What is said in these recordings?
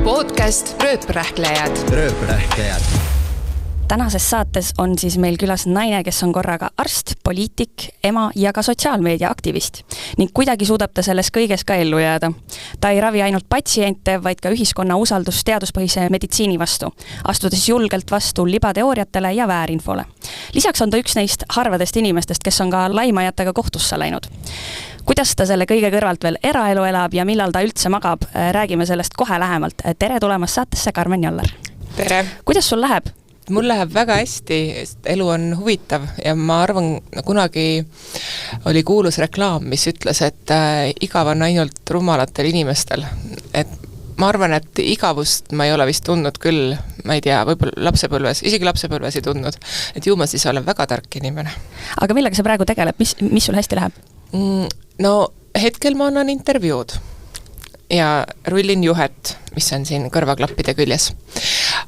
Podcast Rööprähklejad. Tänases saates on siis meil külas naine, kes on korraga arst, poliitik, ema ja ka sotsiaalmeedia aktivist. Ning kuidagi suudab ta selles kõiges ka ellu jääda. Ta ei ravi ainult patsiente, vaid ka ühiskonna usaldus teaduspõhise meditsiini vastu, astudes julgelt vastu libateooriatele ja väärinfole. Lisaks on ta üks neist harvadest inimestest, kes on ka laimajatega kohtusse läinud. Kuidas ta selle kõige kõrvalt veel eraelu elab ja millal ta üldse magab, räägime sellest kohe lähemalt. Tere tulemast saatesse, Karmen Joller. Tere! Kuidas sul läheb? Mul läheb väga hästi, elu on huvitav ja ma arvan, kunagi oli kuulus reklaam, mis ütles, et igav on ainult rumalatel inimestel. Et ma arvan, et igavust ma ei ole vist tundnud küll, ma ei tea, võib-olla lapsepõlves, isegi lapsepõlves ei tundnud, et ju ma siis olen väga tark inimene. Aga millega sa praegu tegeleb? Mis sul hästi läheb? No hetkel ma annan intervjuud ja rullin juhet, mis on siin kõrvaklappide küljes.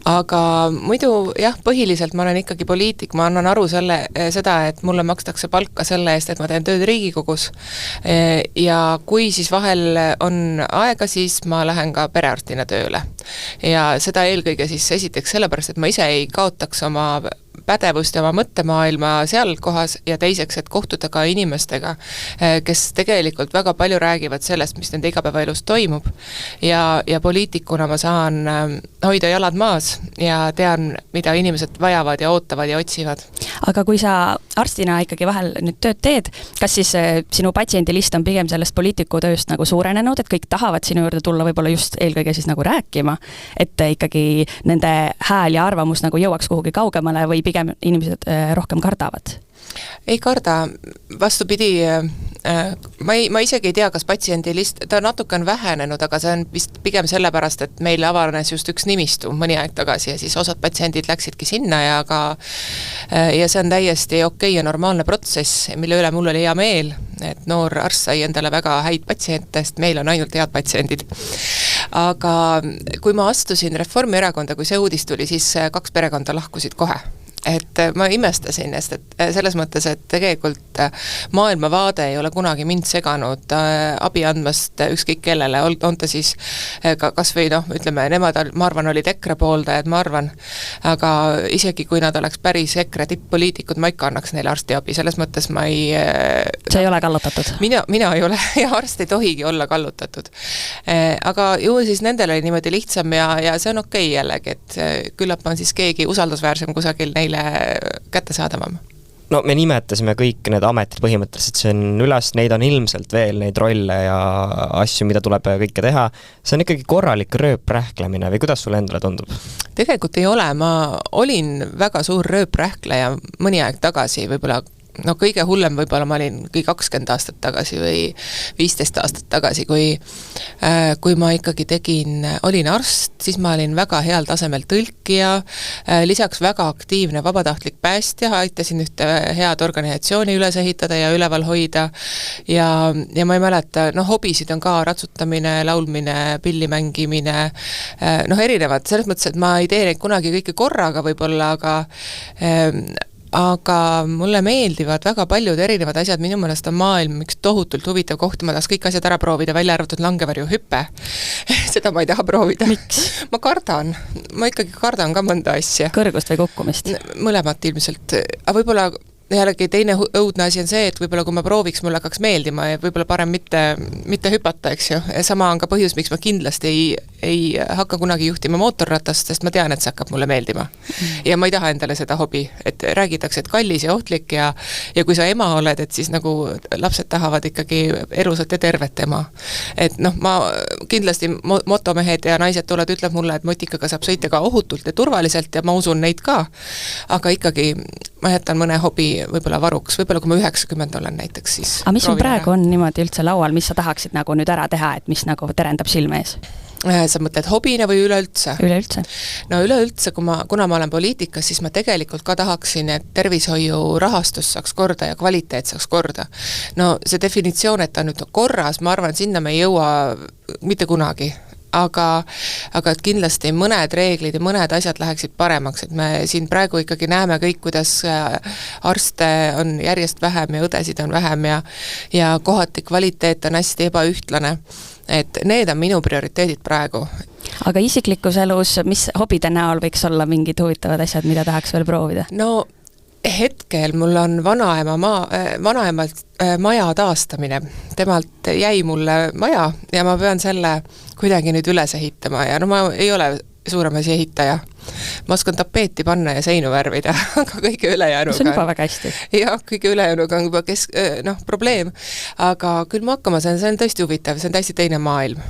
Aga muidu jah, põhiliselt ma olen ikkagi poliitik, ma annan aru seda, et mulle makstakse palka selle eest, et ma teen tööd Riigikogus ja kui siis vahel on aega, siis ma lähen ka perearstina tööle. Ja seda eelkõige siis esiteks sellepärast, et ma ise ei kaotaks oma pädevust ja oma mõttemaailma seal kohas ja teiseks, et kohtuda ka inimestega, kes tegelikult väga palju räägivad sellest, mis nende igapäevaelus toimub ja poliitikuna ma saan hoida jalad maas ja tean, mida inimesed vajavad ja ootavad ja otsivad. Aga kui sa arstina ikkagi vahel nüüd tööd teed, kas siis sinu patsiendilist on pigem sellest poliitiku tööst nagu suurenenud, et kõik tahavad sinu juurde tulla võib-olla just eelkõige siis nagu rääkima, et ikkagi nende hääl ja arvamus nagu jõuaks kuhugi kaugemale või pigem inimesed rohkem kardavad? Ei karda, vastupidi, ma isegi ei tea, kas patsiendilist, ta natuke on vähenenud, aga see on vist pigem sellepärast, et meil avanes just üks nimistu mõni aeg tagasi ja siis osad patsiendid läksidki sinna ja see on täiesti okei ja normaalne protsess, mille üle mul oli hea meel, et noor arst sai endale väga häid patsiente, sest meil on ainult head patsiendid. Aga kui ma astusin Reformierakonda, kui see uudis tuli, siis 2 perekonda lahkusid kohe. Et ma imestasin, sest selles mõttes, et tegelikult maailmavaade ei ole kunagi mind seganud abi andmast ükskõik kellele, on ta siis kas või ütleme, nemad, ma arvan, olid EKRE pooldajad, ma arvan, aga isegi kui nad oleks päris EKRE tipp-poliitikud, ma ikka annaks neile arstiabi, selles mõttes ma ei... See ei ole kallutatud? Mina ei ole, ja arst ei tohigi olla kallutatud. Aga ju siis nendel oli niimoodi lihtsam ja see on okei jällegi, et küllap on siis keegi usaldusväärsem kusagil neile kättesaadavam. No me nimetasime kõik need ametid põhimõtteliselt, see on üles, neid on ilmselt veel, neid rolle ja asju, mida tuleb kõike teha. See on ikkagi korralik rööprähklemine või kuidas sulle endale tundub? Tegelikult ei ole, ma olin väga suur rööprähkleja mõni aeg tagasi, võib-olla kõige hullem võib-olla ma olin 20 aastat tagasi või 15 aastat tagasi, kui ma ikkagi olin arst, siis ma olin väga heal tasemel tõlkija, lisaks väga aktiivne vabatahtlik päästja, aitasin ühte head organisatsiooni üles ehitada ja üleval hoida ja ma ei mäleta, hobisid on ka ratsutamine, laulmine, pilli mängimine, erinevad, selles mõttes, et ma ei tee neid kunagi kõike korraga võib-olla, aga mulle meeldivad väga paljud erinevad asjad, minu meelest on maailm üks tohutult huvitav koht, ma tahaks kõik asjad ära proovida, välja arvatud langevarju hüppe. Seda ma ei taha proovida. Miks? Ma ikkagi kardan ka mõnda asja. Kõrgust või kukkumist? Mõlemat ilmselt, aga võib-olla jällegi teine õudne asi on see, et võib-olla kui ma prooviks, mulle hakkaks meeldima ja võib-olla parem mitte hüpata, eks ju. Ja sama on ka põhjus, miks ma kindlasti ei hakka kunagi juhtima mootorratast, sest ma tean, et see hakkab mulle meeldima. Ja ma ei taha endale seda hobi, et räägitakse, et kallis ja ohtlik ja kui sa ema oled, et siis nagu lapsed tahavad ikkagi erusat ja tervet ema. Et ma kindlasti motomehed ja naised tulevad, ütleb mulle, et motikaga saab sõita ka ohutult ja turvaliselt ja ma usun neid ka, aga ikkagi ma jätan mõne hobi võib-olla varuks, võib-olla kui ma 90 olen näiteks, siis... Aga mis sul praegu on niimoodi üldse laual, mis sa tahaksid nagu nüüd ära teha, et mis nagu terendab silme ees? Sa mõtled hobina või üleüldse? Üleüldse. No üleüldse, kuna ma olen poliitikas, siis ma tegelikult ka tahaksin, et tervishoiu rahastus saaks korda ja kvaliteet saaks korda. No see definitsioon, et ta nüüd korras, ma arvan, sinna me ei jõua mitte kunagi. Aga et kindlasti mõned reeglid ja mõned asjad läheksid paremaks, et me siin praegu ikkagi näeme kõik, kuidas arste on järjest vähem ja õdesid on vähem ja kohati kvaliteet on hästi ebaühtlane. Et need on minu prioriteedid praegu. aga isiklikus elus, mis hobide näol võiks olla mingid huvitavad asjad, mida tahaks veel proovida? No hetkel mul on vanaemalt maja taastamine. Temalt jäi mulle maja ja ma pean selle kuidagi nüüd üles ehitama ja no ma ei ole suurem asi ehitaja. Ma oskan tapeeti panna ja seinu värvida, aga kõige ülejäänuga... See on juba väga hästi. Jah, kõige ülejäänuga on juba probleem. Aga küll ma hakkama see on tõesti huvitav, see on täiesti teine maailm.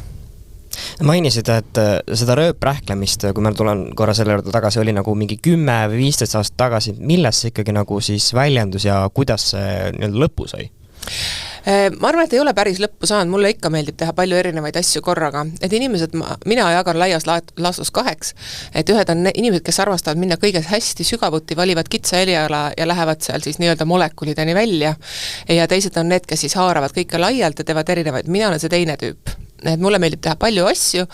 Mainisid, et seda rööprähklemist, kui ma tulen korra selle juurde tagasi, oli nagu mingi 10 või 15 aastat tagasi. Milles see ikkagi nagu siis väljendus ja kuidas see nii-öelda lõpu sai? Ma arvan, et ei ole päris lõppu saanud, mulle ikka meeldib teha palju erinevaid asju korraga, et inimesed, mina jagan laias laastus 2, et ühed on inimesed, kes arvastavad minna kõiges hästi sügavuti, valivad kitsa eriala ja lähevad seal siis nii-öelda molekulideni välja ja teised on need, kes siis haaravad kõike laialt ja teevad erinevaid, mina olen see teine tüüp. Et mulle meeldib teha palju asju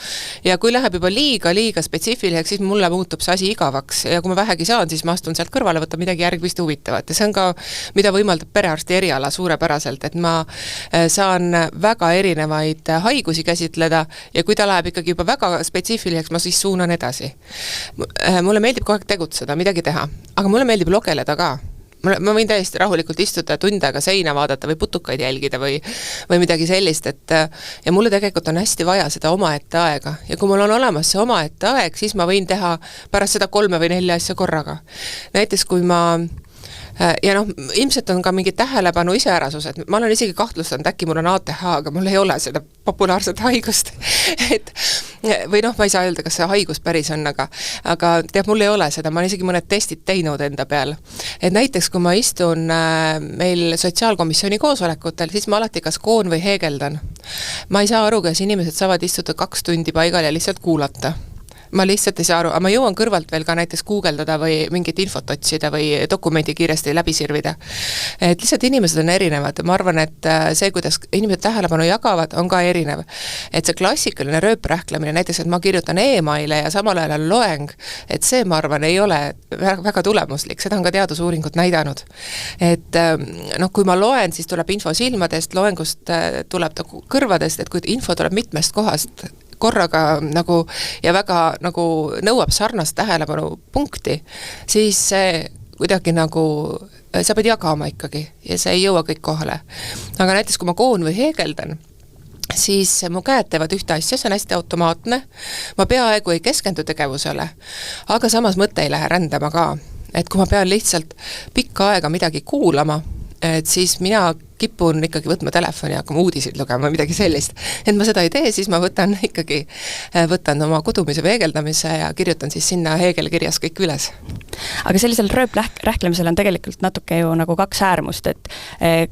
ja kui läheb juba liiga spetsiifiliseks, siis mulle muutub see asi igavaks ja kui ma vähegi saan, siis ma astun sealt kõrvale, võtan midagi järgmist huvitavat ja see on ka, mida võimaldab perearsti eriala suurepäraselt, et ma saan väga erinevaid haigusi käsitleda ja kui ta läheb ikkagi juba väga spetsiifiliseks, ma siis suunan edasi. Mulle meeldib kogu aeg tegutseda, midagi teha, aga mulle meeldib logeleda ka. Ma võin täiesti rahulikult istuda tund aega seina vaadata või putukaid jälgida või midagi sellist, et ja mulle tegelikult on hästi vaja seda omaette aega ja kui mul on olemas see omaette aeg, siis ma võin teha pärast seda 3 või 4 asja korraga. Näiteks kui ma ja noh, ilmselt on ka mingi tähelepanu iseärasused. Ma olen isegi kahtlustanud, äkki mul on ATH, aga mul ei ole seda populaarset haigust. Või noh, ma ei saa öelda, kas see haigus päris on, aga teab, mul ei ole seda. Ma olen isegi mõned testid teinud enda peal. Et näiteks, kui ma istun meil sotsiaalkomisjoni koosolekutel, siis ma alati kas koon või heegeldan. Ma ei saa aru, kas inimesed saavad istuda 2 tundi paigal ja lihtsalt kuulata. Ma lihtsalt ei saa aru, aga ma jõuan kõrvalt veel ka näiteks guugeldada või mingit infot otsida või dokumenti kiiresti läbi sirvida. Et lihtsalt inimesed on erinevad. Ma arvan, et see, kuidas inimesed tähelepanu jagavad, on ka erinev. Et see klassikaline rööprähklemine, näiteks, et ma kirjutan e-maile ja samal ajal loeng, et see, ma arvan, ei ole väga tulemuslik. Seda on ka teadusuuringud näidanud. Et noh, kui ma loen, siis tuleb info silmadest, loengust tuleb ta kõrvadest, et kui info tuleb mitmest kohast, korraga nagu ja väga nagu nõuab sarnast tähelepanu punkti, siis see kuidagi nagu, sa pead jagama ikkagi ja see ei jõua kõik kohale. Aga näiteks kui ma koon või heegeldan, siis mu käed teevad ühte asja, see on hästi automaatne, ma peaaegu ei keskendu tegevusele, aga samas mõte ei lähe rändama ka. Et kui ma pean lihtsalt pikka aega midagi kuulama, et siis mina kipun ikkagi võtma telefoni ja hakkama uudisid lugema või midagi sellist. Et ma seda ei tee, siis ma võtan oma kudumise või heegeldamise ja kirjutan siis sinna heegelkirjas kõik üles. Aga sellisel rööprähklemisel on tegelikult natuke ju nagu 2 äärmust, et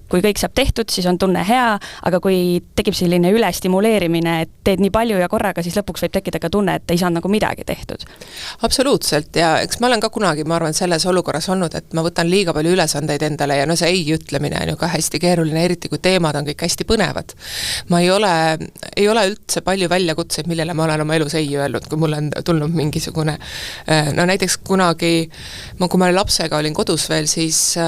kui kõik saab tehtud, siis on tunne hea, aga kui tekib selline ülestimuleerimine, et teed nii palju ja korraga, siis lõpuks võib tekkida ka tunne, et ei saa nagu midagi tehtud. Absoluutselt ja eks ma olen ka kunagi, ma arvan, selles olukorras olnud, et ma võtan liiga palju ülesandeid endale ja no see ei ütlemine on ju ka hästi keeruline, eriti kui teemad on kõik hästi põnevad. Ma ei ole üldse palju väljakutseid, millele ma olen oma elus ei öelnud, kui mul on tulnud mingisugune, no näiteks kunagi, kui ma lapsega olin kodus veel, siis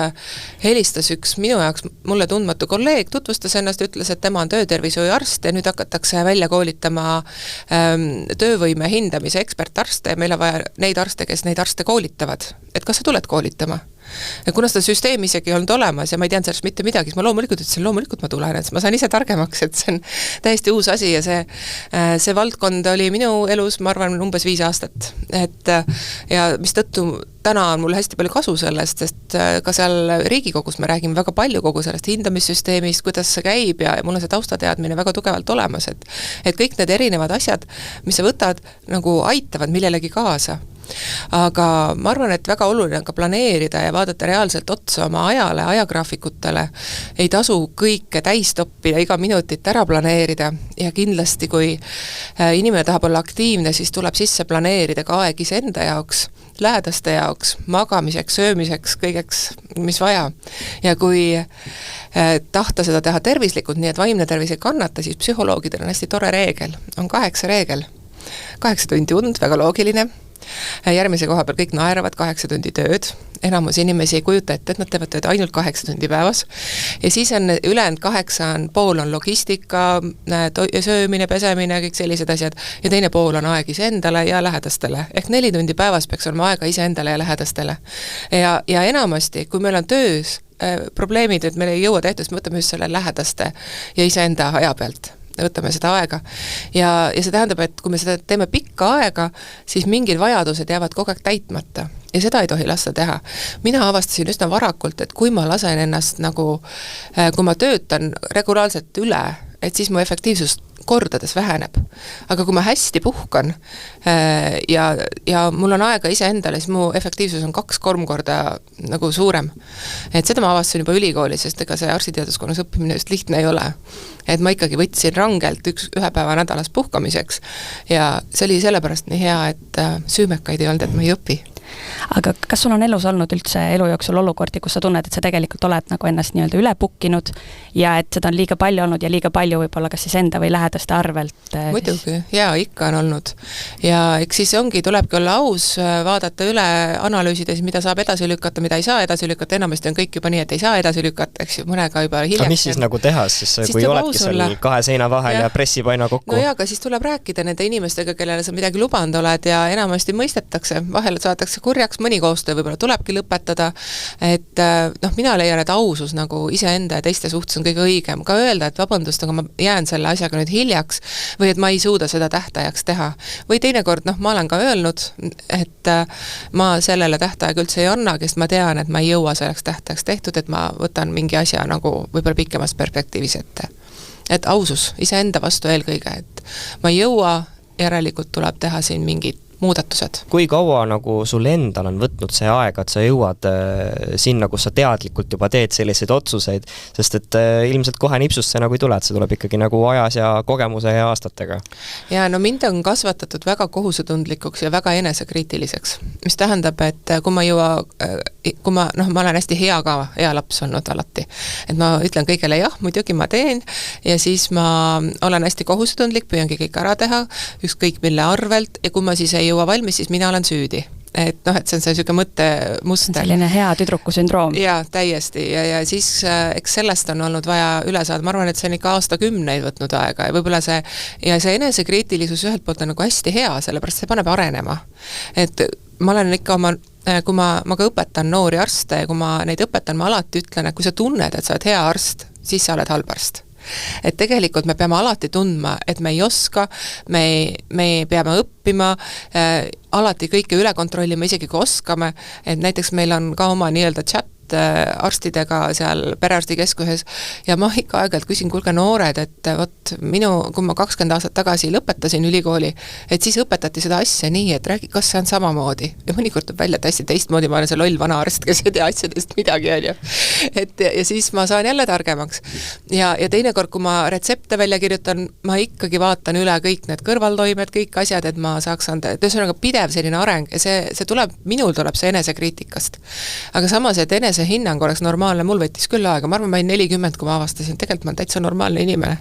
helistas üks minu jaoks mulle tundmatu kolleeg, tutvustas ennast, ütles, et tema on töötervishoiuarst ja nüüd hakatakse välja koolitama töövõime hindamise ekspertarste ja meil on vaja neid arste, kes neid arste koolitavad. Et kas sa tuled koolitama? Ja kuna seda süsteemi isegi olnud olemas ja ma ei teadnud sellest mitte midagi, siis ma loomulikult ma tulen, et ma saan ise targemaks, et see on täiesti uus asi ja see valdkond oli minu elus, ma arvan, umbes 5 aastat. Ja mis tõttu täna on mul hästi palju kasu sellest, sest ka seal Riigikogus me räägime väga palju kogu sellest hindamissüsteemist, kuidas see käib ja mul on see taustateadmine väga tugevalt olemas, et kõik need erinevad asjad, mis sa võtad, nagu aitavad millelegi kaasa. Aga ma arvan, et väga oluline on ka planeerida ja vaadata reaalselt otsa oma ajale, ajagraafikutele. Ei tasu kõike täis toppida, iga minutit ära planeerida ja kindlasti, kui inimene tahab olla aktiivne, siis tuleb sisse planeerida ka aeg iseenda jaoks, lähedaste jaoks, magamiseks, söömiseks, kõigeks, mis vaja. Ja kui tahta seda teha tervislikult, nii et vaimne tervis ei kannata, siis psühholoogidel on hästi tore reegel, on 8 reegel. 8 tundi und, väga loogiline. järgmise koha peal kõik naeravad 8 tundi tööd, enamus inimesi ei kujuta ette, et nad teevad tööd ainult 8 tundi päevas ja siis on ülejäänud 8,5 on logistika, söömine, pesemine, kõik sellised asjad ja teine pool on aeg iseendale ja lähedastele. Ehk 4 tundi päevas peaks olema aega iseendale ja lähedastele. Ja enamasti, kui meil on töös probleemid, et meil ei jõua tehtud, siis me võtame just selle lähedaste ja iseenda aja pealt. Võtame seda aega ja see tähendab, et kui me seda teeme pikka aega, siis mingid vajadused jäävad kogu aeg täitmata ja seda ei tohi lasta teha. Mina avastasin üsna varakult, et kui ma lasen ennast nagu, kui ma töötan regulaarselt üle, et siis mu efektiivsus kordades väheneb. Aga kui ma hästi puhkan ja mul on aega iseendale, siis mu efektiivsus on 2-3 korda nagu suurem. Et seda ma avastasin juba ülikoolis, sest ega see arstiteaduskonnas õppimine just lihtne ei ole. Et ma ikkagi võtsin rangelt ühe päeva nädalas puhkamiseks ja see oli sellepärast nii hea, et süümekaid ei olnud, et ma ei õpi. Aga kas sul on elus olnud üldse elu jooksul olukordi, kus sa tunned, et sa tegelikult oled nagu ennast nii-öelda üle pukkinud ja et seda on liiga palju olnud ja liiga palju võib-olla kas siis enda või lähedaste arvelt? Muidugi, jaa, ikka on olnud. Ja eks siis tulebki olla aus, vaadata üle, analüüsides, mida saab edasi lükata, mida ei saa edasi lükata, enamasti on kõik juba nii, et ei saa edasi lükata, eks ju, mõnega juba hiljaks. Aga mis siis nagu teha, siis kui oledki seal 2 seina vahel ja pressib aina kokku? No jaa, aga siis tuleb rääkida nende inimestega, kellele sa midagi lubanud oled ja enamasti mõistetakse, vahel saadakse kurjaks, mõni koostöö võib-olla tulebki lõpetada, et mina leian, et ausus nagu iseenda ja teiste suhtes on kõige õigem. Ka öelda, et vabandust, aga ma jään selle asjaga nüüd hiljaks või et ma ei suuda seda tähtajaks teha. Või teinekord, ma olen ka öelnud, et ma sellele tähtaega üldse ei anna, kes ma tean, et ma ei jõua selleks tähtajaks tehtud, et ma võtan mingi asja nagu võib-olla pikemas perspektiivis ette. Et ausus iseenda vastu eelkõige, et ma ei jõua, järelikult tuleb teha siin mingid muudatused. Kui kaua nagu sul endal on võtnud see aega, et sa jõuad sinna, kus sa teadlikult juba teed selliseid otsuseid, sest et ilmselt kohe nipsust see nagu ei tule, et see tuleb ikkagi nagu ajas ja kogemuse ja aastatega. Ja mind on kasvatatud väga kohusetundlikuks ja väga enesekriitiliseks, mis tähendab, et kui ma olen hästi hea laps olnud alati, et ma ütlen kõigele jah, muidugi ma teen ja siis ma olen hästi kohusetundlik, püüangi kõik ära teha, ükskõik mille arvelt ja kui ma siis ei jõua valmis, siis mina olen süüdi. Et see on selline mõttemuster. Selline hea tüdruku sündroom. Jaa, täiesti. Ja siis eks sellest on olnud vaja üle saada. Ma arvan, et see on ikka aastakümneid võtnud aega ja võib-olla see enesekriitilisus ühelt poolt on nagu hästi hea, sellepärast see paneb arenema. Et ma olen ikka kui ma ka õpetan noori arste ja kui ma neid õpetan, ma alati ütlen, et kui sa tunned, et sa oled hea arst, siis sa oled halb arst. Et tegelikult me peame alati tundma, et me ei oska, me peame õppima, alati kõike üle kontrollima, isegi kui oskame, et näiteks meil on ka oma nii-öelda chat arstidega seal perearstikeskuses ja ma ikka aeg-ajalt küsin, kuulge noored, et kui ma 20 aastat tagasi lõpetasin ülikooli, et siis õpetati seda asja nii, et räägi, kas see on samamoodi. Ja mõnikord tuleb välja, et hästi teistmoodi, ma olen see loll vana arst, kes ei tea asjadest midagi, on ju. Ja siis ma saan jälle targemaks. Ja teinekord, kui ma retsepte välja kirjutan, ma ikkagi vaatan üle kõik need kõrvaltoimed, kõik asjad, et ma saaks anda, et see on pidev selline areng ja see tuleb, minul tuleb see enesekriitikast. Aga samas, et hinnang oleks normaalne, mul võttis küll aega, ma arvan, ma olin 40, kui ma avastasin, tegelikult ma olen täitsa normaalne inimene.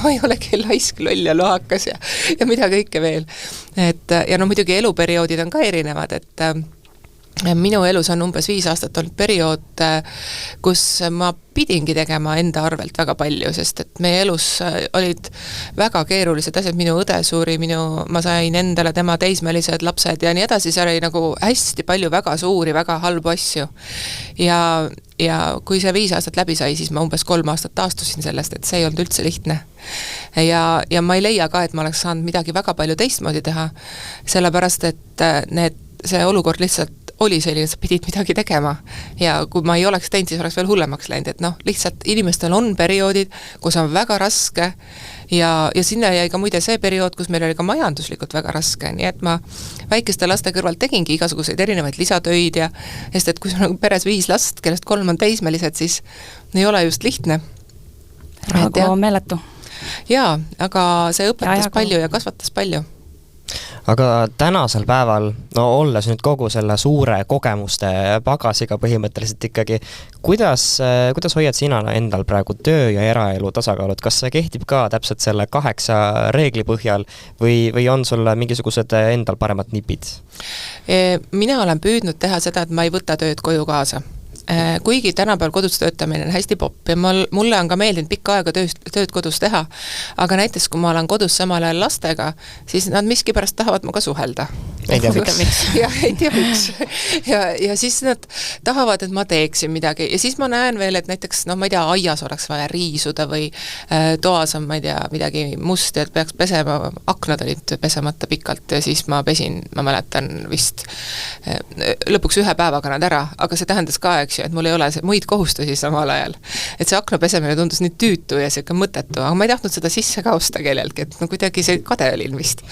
Ma ei olegi laisk, loll ja lohakas ja mida kõike veel. Ja muidugi eluperioodid on ka erinevad, et minu elus on umbes 5 aastat olnud periood, kus ma pidingi tegema enda arvelt väga palju, sest et meie elus olid väga keerulised asjad, minu õde suri, ma sain endale tema teismelised lapsed ja nii edasi, see oli nagu hästi palju väga suuri, väga halbu asju. Ja kui see 5 aastat läbi sai, siis ma umbes 3 aastat taastusin sellest, et see ei olnud üldse lihtne. Ja ma ei leia ka, et ma oleks saanud midagi väga palju teistmoodi teha, sellepärast, et see olukord lihtsalt oli selline, sa pidid midagi tegema ja kui ma ei oleks teinud, siis oleks veel hullemaks läinud, et lihtsalt inimestel on perioodid, kus on väga raske ja sinna jäi ka muide see periood, kus meil oli ka majanduslikult väga raske, nii et ma väikeste laste kõrval tegingi igasuguseid erinevaid lisatöid sest et kui sul on peres 5 last, kellest 3 on teismelised, siis ei ole just lihtne. Rahakoha meeletu. Jaa, aga see õpetas palju ja kasvatas palju. aga tänasel päeval, no olles nüüd kogu selle suure kogemuste pagasiga põhimõtteliselt ikkagi, kuidas hoiad sina endal praegu töö ja eraelu tasakaalud? Kas see kehtib ka täpselt selle 8 reegli põhjal või on sul mingisugused endal paremad nipid? Mina olen püüdnud teha seda, et ma ei võta tööd koju kaasa. Kuigi tänapäeval kodus töötamine on hästi popp ja mulle on ka meeldinud pikka aega tööd kodus teha, aga näiteks kui ma olen kodus samal ajal lastega, siis nad miskipärast tahavad muga suhelda. Ei tea miks. Ei tea miks. Ja siis nad tahavad, et ma teeksin midagi ja siis ma näen veel, et näiteks, ma ei tea, aias oleks vaja riisuda või toas on, ma ei tea, midagi musti, et peaks pesema, aknad olid pesemata pikalt ja siis ma pesin, ma mäletan vist lõpuks 1 päevaga nad ära, aga see tähendas ka, eks et mul ei ole muid kohustusi samal ajal. Et see akna pesemine tundus nii tüütu ja selline mõttetu, aga ma ei tahtnud seda sisse kausta kellelgi, et kuidagi see kade oli vist.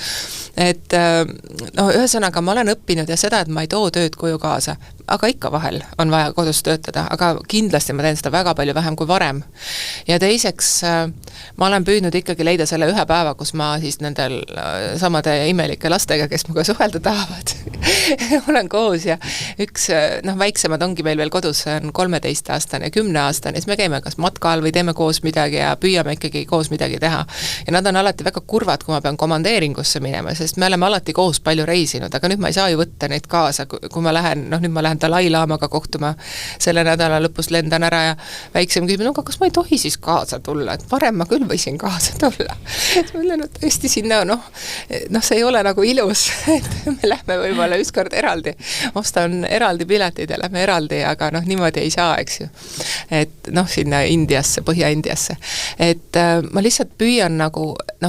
Et ühesõnaga ma olen õppinud ja seda, et ma ei too tööd koju kaasa, aga ikka vahel on vaja kodus töötada, aga kindlasti ma teen seda väga palju vähem kui varem. Ja teiseks ma olen püüdnud ikkagi leida selle 1 päeva, kus ma siis nendel samade imelike lastega, kes muga suhelda tahavad, olen koos ja üks väiksemad ongi meil veel kodus, on 13-aastane ja 10-aastane, siis me käime kas matkal või teeme koos midagi ja püüame ikkagi koos midagi teha. Ja nad on alati väga kurvad, kui ma pean komandeeringusse minema, sest me oleme alati koos palju reisinud, aga nüüd ma ei saa ju võtta neid kaasa, kui ma lähen, nüüd ma lähen Dalai Lamaga kohtuma, selle nädala lõpus lendan ära ja väiksem küsib, kas ma ei tohi siis kaasa tulla, et varem ma küll võisin kaasa tulla. Ma ütlen, et tõesti sinna, see ei ole nagu ilus, et me lähme võib-olla ükskord eraldi, ostan eraldi piletid ja lähme eraldi, aga niimoodi ei saa, eks ju. Et sinna Indiasse, Põhja-Indiasse. Et ma lihtsalt püüan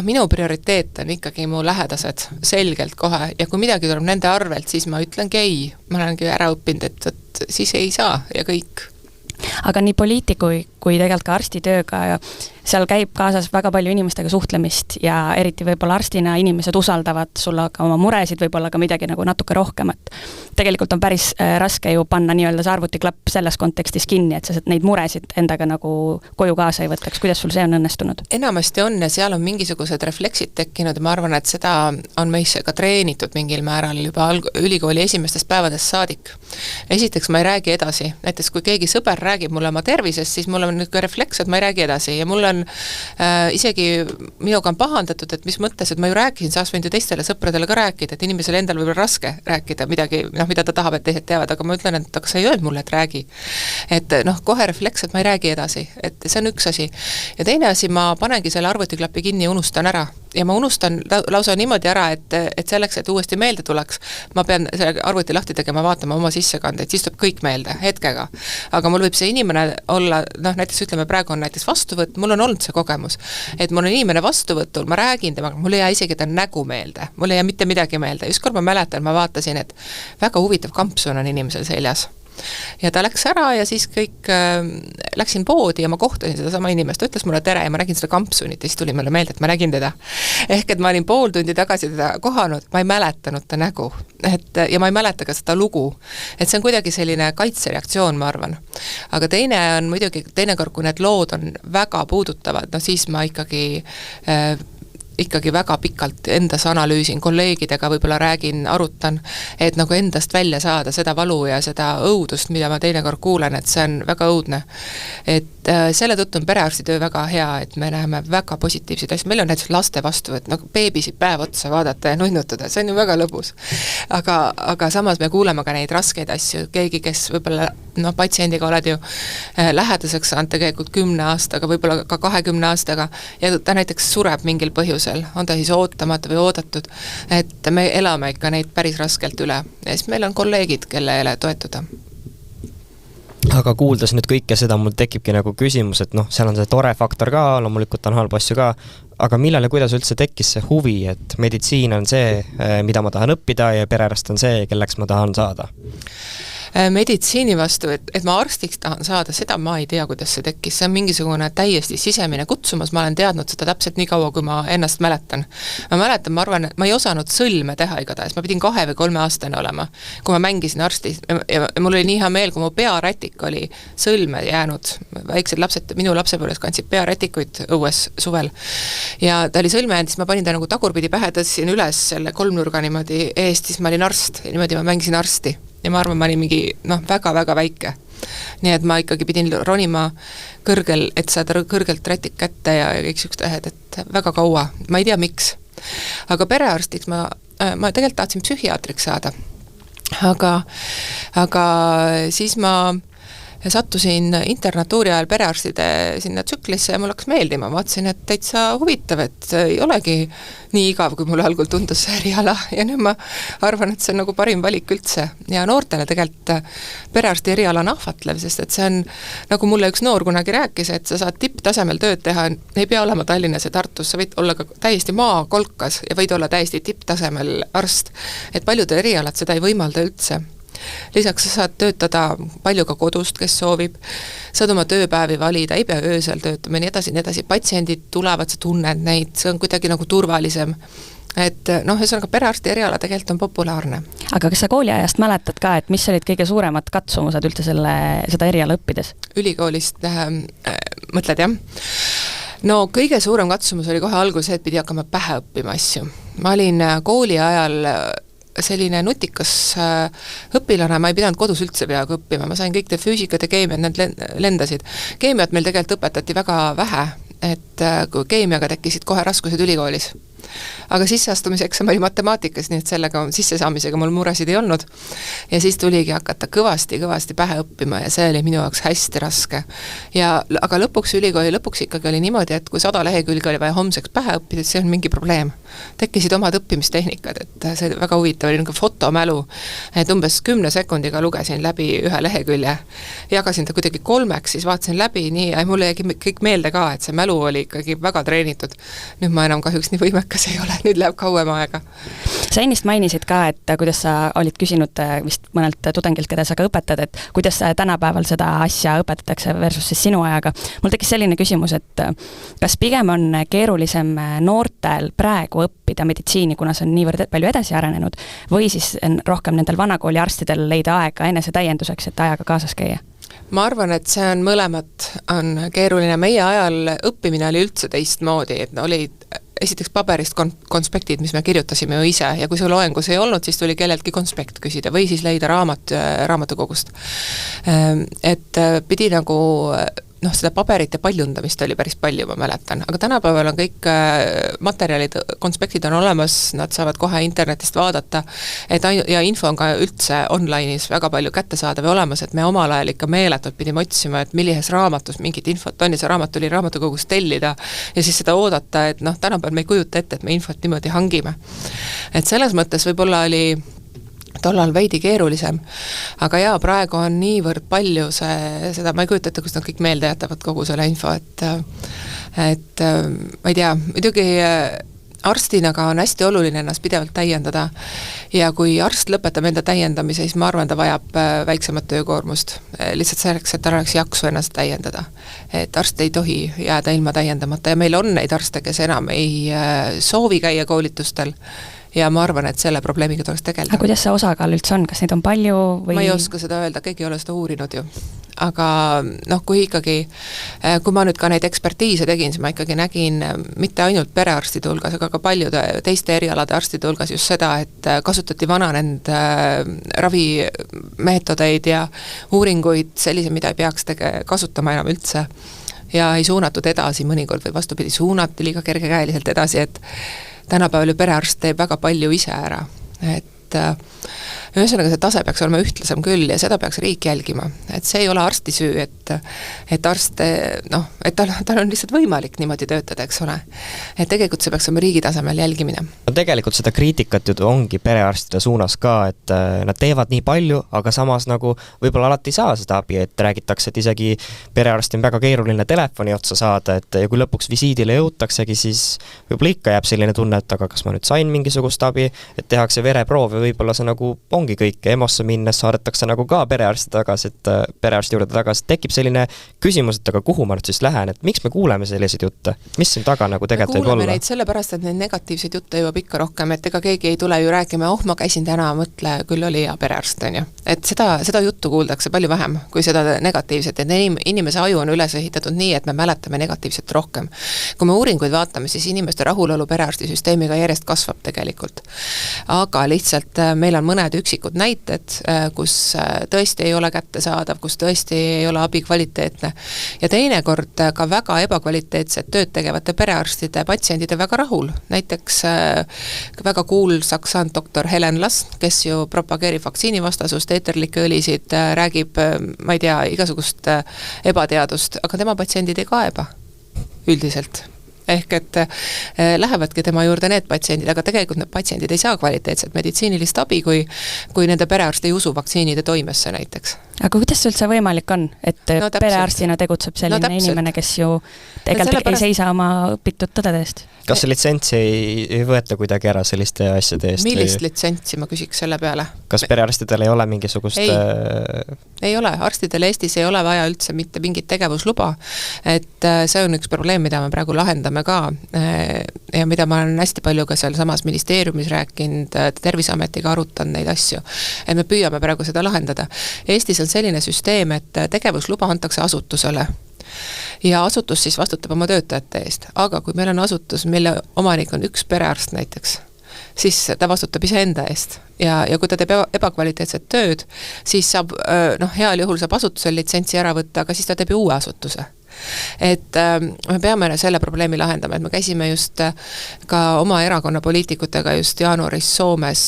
minu prioriteet on ikkagi mu lähedased selgelt kohe ja kui midagi tuleb nende arvelt, siis ma ütlengi ei, ma olengi ära õppinud, et siis ei saa ja kõik. Aga nii poliitiku kui tegelikult ka arstitööga ja seal käib kaasas väga palju inimestega suhtlemist ja eriti võib-olla arstina inimesed usaldavad sulle ka oma muresid, võib-olla ka midagi natuke rohkem, et tegelikult on päris raske ju panna nii-öelda see arvutiklapp selles kontekstis kinni, et sa neid muresid endaga koju kaasa ei võtaks. Kuidas sul see on õnnestunud? Enamasti on ja seal on mingisugused refleksid tekkinud ja ma arvan, et seda on meisse ka treenitud mingil määral juba ülikooli esimestest päevadest saadik. Esiteks ma ei räägi edasi. Näiteks kui keegi sõber räägib mulle oma tervisest, siis mul on nüüd ka refleks, et ma ei räägi edasi ja mul on isegi minuga on pahandatud, et mis mõttes, et ma ju rääkisin, saaks võinud ju teistele sõpradele ka rääkida, et inimesel endal võib olla raske rääkida midagi, mida ta tahab, et teised teavad, aga ma ütlen, et aga sa ei öelnud mulle, et räägi. Et kohe refleks, et ma ei räägi edasi, et see on üks asi. Ja teine asi, ma panengi selle arvutiklapi kinni ja unustan ära. Ja ma unustan lausa niimoodi ära, et selleks, et uuesti meelde tuleks, ma pean selle arvuti lahti tegema, vaatama oma sissekandeid, siis tuleb kõik meelde hetkega. Aga mul võib see inimene olla, näiteks ütleme, praegu on näiteks vastuvõtt, mul on olnud see kogemus, et mul on inimene vastuvõtul, ma räägin temaga, mul ei jää isegi ta nägu meelde, mul ei jää mitte midagi meelde. Just kord ma mäletan, ma vaatasin, et väga huvitav kampsun on inimesel seljas. Ja ta läks ära ja siis kõik läksin poodi ja ma kohtasin seda sama inimest, ta ütles mulle tere ja ma nägin seda kampsunit ja siis tuli mulle meelde, et ma nägin teda. Ehk et ma olin pool tundi tagasi teda kohanud, ma ei mäletanud ta nägu ja ma ei mäleta ka seda lugu. Et see on kuidagi selline kaitsereaktsioon, ma arvan. Aga teine on muidugi, teinekord, kui need lood on väga puudutavad, siis ma ikkagi väga pikalt endas analüüsin, kolleegidega võib-olla räägin, arutan, et endast välja saada seda valu ja seda õudust, mida ma teinekord kuulen, et see on väga õudne. Et selle tõttu on perearstitöö väga hea, et me näeme väga positiivseid asju. Meil on näiteks laste vastuvõtt, beebisid päev otsa vaadata ja nunnutada, see on ju väga lõbus. Aga samas me kuuleme ka neid raskeid asju, keegi, kes võib-olla patsiendiga oled ju lähedaseks saanud tegelikult 10 aastaga, võib-olla ka 20 aastaga ja ta näiteks sureb mingil põhjusel, on ta siis ootamata või oodatud, et me elame ikka neid päris raskelt üle ja siis meil on kolleegid, kellele toetuda. Aga kuuldes nüüd kõike seda, mul tekibki küsimus, et seal on see tore faktor ka, loomulikult on halb asju ka, aga millal ja kuidas üldse tekkis see huvi, et meditsiin on see, mida ma tahan õppida ja perearst on see, kelleks ma tahan saada? meditsiini vastu, et ma arstiks tahan saada, seda ma ei tea, kuidas see tekkis, see on mingisugune täiesti sisemine kutsumus, ma olen teadnud seda täpselt nii kaua, kui ma ennast mäletan. Ma arvan, et ma ei osanud sõlme teha igatahes, ma pidin 2 või 3 aastane olema, kui ma mängisin arsti ja mul oli nii hea meel, kui mu pearätik oli sõlme jäänud, väiksed lapsed, minu lapsepõlves kandsid pearätikuid õues suvel ja ta oli sõlme jäänud, siis ma panin ta nagu tagurpidi pähe, tõstsin üles selle 3-nurga niimoodi eest, siis ma olin arst ja niimoodi ma mängisin arsti. Ja ma arvan, ma olin mingi väga-väga väike. Nii et ma ikkagi pidin ronima kõrgel, et saada kõrgelt rätik kätte ja kõik siuksed tähed, et väga kaua. Ma ei tea, miks. Aga perearstiks ma tegelikult tahtsin psühhiaatriks saada. Aga siis ma sattusin internatuuri ajal perearstide sinna tsüklisse ja mul hakkas meeldima. Vaatasin, et täitsa huvitav, et ei olegi nii igav, kui mulle algul tundus see eriala ja nüüd ma arvan, et see on nagu parim valik üldse. Ja noortele tegelikult perearsti eriala on ahvatlev, sest et see on, nagu mulle üks noor kunagi rääkis, et sa saad tipptasemel tööd teha, ei pea olema Tallinnas ja Tartus, sa võid olla ka täiesti maakolkas ja võid olla täiesti tipptasemel arst. Et paljud erialad seda ei võimalda üldse. Lisaks sa saad töötada palju ka kodust, kes soovib, saad oma tööpäevi valida, ei pea öösel töötama, nii edasi, patsiendid tulevad, sa tunned neid, see on kuidagi nagu turvalisem. Et ühesõnaga perearsti eriala tegelikult on populaarne. Aga kas sa kooliajast mäletad ka, et mis olid kõige suuremad katsumused üldse seda eriala õppides? Ülikoolist mõtled, jah? No kõige suurem katsumus oli kohe alguses, et pidi hakkama pähe õppima asju. Ma olin kooli ajal selline nutikas õpilane, ma ei pidanud kodus üldse peaaegu õppima, ma sain kõik füüsikat ja keemiat, need lendasid. Keemiat meil tegelikult õpetati väga vähe, et kui keemiaga tekkisid kohe raskused ülikoolis. Aga sisseastumiseksam oli matemaatikas, nii et sellega sissesaamisega mul muresid ei olnud. Ja siis tuligi hakata kõvasti pähe õppima ja see oli minu jaoks hästi raske. Aga lõpuks ülikooli lõpuks ikkagi oli niimoodi, et kui 100 lehekülge oli vaja homseks pähe õppida, see on mingi probleem. Tekkisid omad õppimistehnikad, et see väga huvitav oli nagu fotomälu, et umbes 10 sekundiga lugesin läbi 1 lehekülje, jagasin ta kuidagi 3, siis vaatasin läbi nii ja mul jäi kõik meelde ka, et see mälu oli ikkagi väga treenitud. Nüüd ma enam kahjuks nii võimekas ei ole, nüüd läheb kauem aega. Sa ennist mainisid ka, et kuidas sa olid küsinud vist mõnelt tudengilt, keda sa ka õpetad, et kuidas tänapäeval seda asja õpetatakse versus siis sinu ajaga. Mul tekkis selline küsimus, et kas pigem on keerulisem noortel praegu õppida meditsiini, kuna see on niivõrd palju edasi arenenud, või siis rohkem nendel vanakooli arstidel leida aega enese täienduseks, et ajaga kaasas käia? Ma arvan, et see on mõlemat on keeruline. Meie ajal õppimine oli üldse teistmoodi, et olid esiteks paberist konspektid, mis me kirjutasime ju ise ja kui see loengus ei olnud, siis tuli kelleltki konspekt küsida või siis leida raamatukogust. Et pidi nagu seda paberite paljundamist oli päris palju, ma mäletan, aga tänapäeval on kõik materjalid, konspektid on olemas, nad saavad kohe internetist vaadata, ja info on ka üldse online'is väga palju kättesaadav ja olemas, et me omal ajal ikka meeletult pidime otsima, et millises raamatus mingit infot on ja see raamat tuli raamatukogust tellida ja siis seda oodata, et tänapäeval me ei kujuta ette, et me infot niimoodi hangime. Et selles mõttes võib-olla oli tollal veidi keerulisem, aga jaa, praegu on niivõrd palju seda, ma ei kujuta ette, kus nad kõik meelde jätavad kogu selle info, et ma ei tea, muidugi arstina ka on hästi oluline ennast pidevalt täiendada ja kui arst lõpetab enda täiendamise, siis ma arvan, ta vajab väiksemat töökoormust, lihtsalt selleks, et ta oleks jaksu ennast täiendada. Et arst ei tohi jääda ilma täiendamata ja meil on neid arste, kes enam ei soovi käia koolitustel ja ma arvan, et selle probleemiga tuleks tegeleda. Aga kuidas see osakaal üldse on? Kas neid on palju? Või... Ma ei oska seda öelda, keegi ei ole seda uurinud ju. Aga kui ikkagi, kui ma nüüd ka neid ekspertiise tegin, siis ma ikkagi nägin mitte ainult perearstide hulgas, aga ka paljude teiste erialade arstide hulgas just seda, et kasutati vananenud ravimeetodeid ja uuringuid sellise, mida ei peaks kasutama enam üldse ja ei suunatud edasi mõnikord või vastupidi, suunati liiga kergekäeliselt edasi, et tänapäeval ju perearst teeb väga palju ise ära, et ühesõnaga see tase peaks olema ühtlasem küll ja seda peaks riik jälgima, et see ei ole arsti süü, et arst, et tal on lihtsalt võimalik niimoodi töötada, eks ole. Et tegelikult see peaks olema riigi tasemel jälgimine. No tegelikult seda kriitikat ju ongi perearstide suunas ka, et nad teevad nii palju, aga samas nagu võib-olla alati ei saa seda abi, et räägitakse, et isegi perearsti on väga keeruline telefoni otsa saada, et ja kui lõpuks visiidile jõutaksegi, siis võib-olla ikka jääb selline tunne, et aga kas ma nüüd sain mingisugust abi, et tehakse vereproov ja võib-olla see nagu ongi ongi kõik, EMO-sse minnes saadetakse nagu ka perearsti juurde tagasi, tekib selline küsimus, et aga kuhu ma nüüd siis lähen, et miks me kuuleme selliseid jutte, mis siin taga nagu tegelikult võib olla? Neid sellepärast, et neid negatiivseid jutte jõuab ikka rohkem, et ega keegi ei tule ju rääkima, ma käisin täna, mõtle, küll oli hea perearst, on ju. Et seda juttu kuuldakse palju vähem kui seda negatiivset, et inimese aju on üles ehitatud nii, et me mäletame negatiivset rohkem. Kui me uuringuid vaatame, siis inimeste rahulolu perearstisüsteemiga järjest kasvab tegelikult. Aga lihtsalt meil on mõned üksikud näited, kus tõesti ei ole kättesaadav, kus tõesti ei ole abi kvaliteetne. Ja teinekord ka väga ebakvaliteetset tööd tegevate perearstide patsiendide väga rahul. Näiteks väga kuulsaks on doktor Helen Last, kes ju propageerib vaktsiinivastasust, eeterlikke õlisid, räägib, ma ei tea, igasugust ebateadust, aga tema patsiendid ei kaeba üldiselt. Ehk et lähevadki tema juurde need patsiendid, aga tegelikult need patsiendid ei saa kvaliteetset meditsiinilist abi, kui nende perearst ei usu vaktsiinide toimesse näiteks. Aga kuidas see üldse võimalik on, et perearstina tegutseb selline inimene, kes ju tegelikult ei seisa oma õpitud tõdede eest? Kas see litsentsi ei võeta kuidagi ära selliste asjade eest? Millist litsentsi ma küsiks selle peale? Kas perearstidel ei ole mingisugust... Ei ole, arstidel Eestis ei ole vaja üldse mitte mingit tegevusluba, et see on üks probleem, mida me praegu lahendame ka ja mida ma olen hästi palju ka seal samas ministeeriumis rääkinud, Terviseametiga arutan neid asju, et me püüame praegu seda lahendada. Eestis on selline süsteem, et tegevusluba antakse asutusele ja asutus siis vastutab oma töötajate eest, aga kui meil on asutus, mille omanik on üks perearst näiteks, siis ta vastutab iseenda eest ja kui ta teeb ebakvaliteetset tööd, siis saab, heal juhul saab asutusel litsentsi ära võtta, aga siis ta teeb ju uue asutuse. Et me peame selle probleemi lahendama, et me käisime just ka oma erakonna poliitikutega just jaanuaris Soomes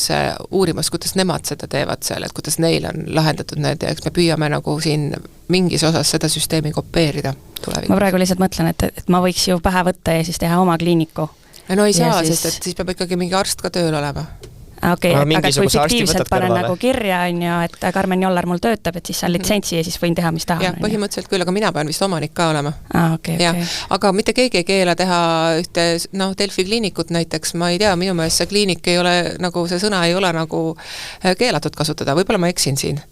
uurimas, kuidas nemad seda teevad seal, et kuidas neil on lahendatud need ja eks me püüame nagu siin mingis osas seda süsteemi kopeerida tulevikus. Ma praegu lihtsalt mõtlen, et ma võiks ju pähe võtta ja siis teha oma kliiniku. No ei saa, sest et siis peab ikkagi mingi arst ka tööl olema. Okei, aga kui fiktiivselt panen nagu kirja, on ju, et Karmen Jollar mul töötab, et siis saan litsentsi ja siis võin teha, mis tahan. Jah, põhimõtteliselt küll, aga mina pean vist omanik ka olema. Okay. Aga mitte keegi ei keela teha ühte, Delfi kliinikut näiteks, ma ei tea, minu meelest see kliinik ei ole, nagu see sõna ei ole nagu keelatud kasutada, võib-olla ma eksin siin.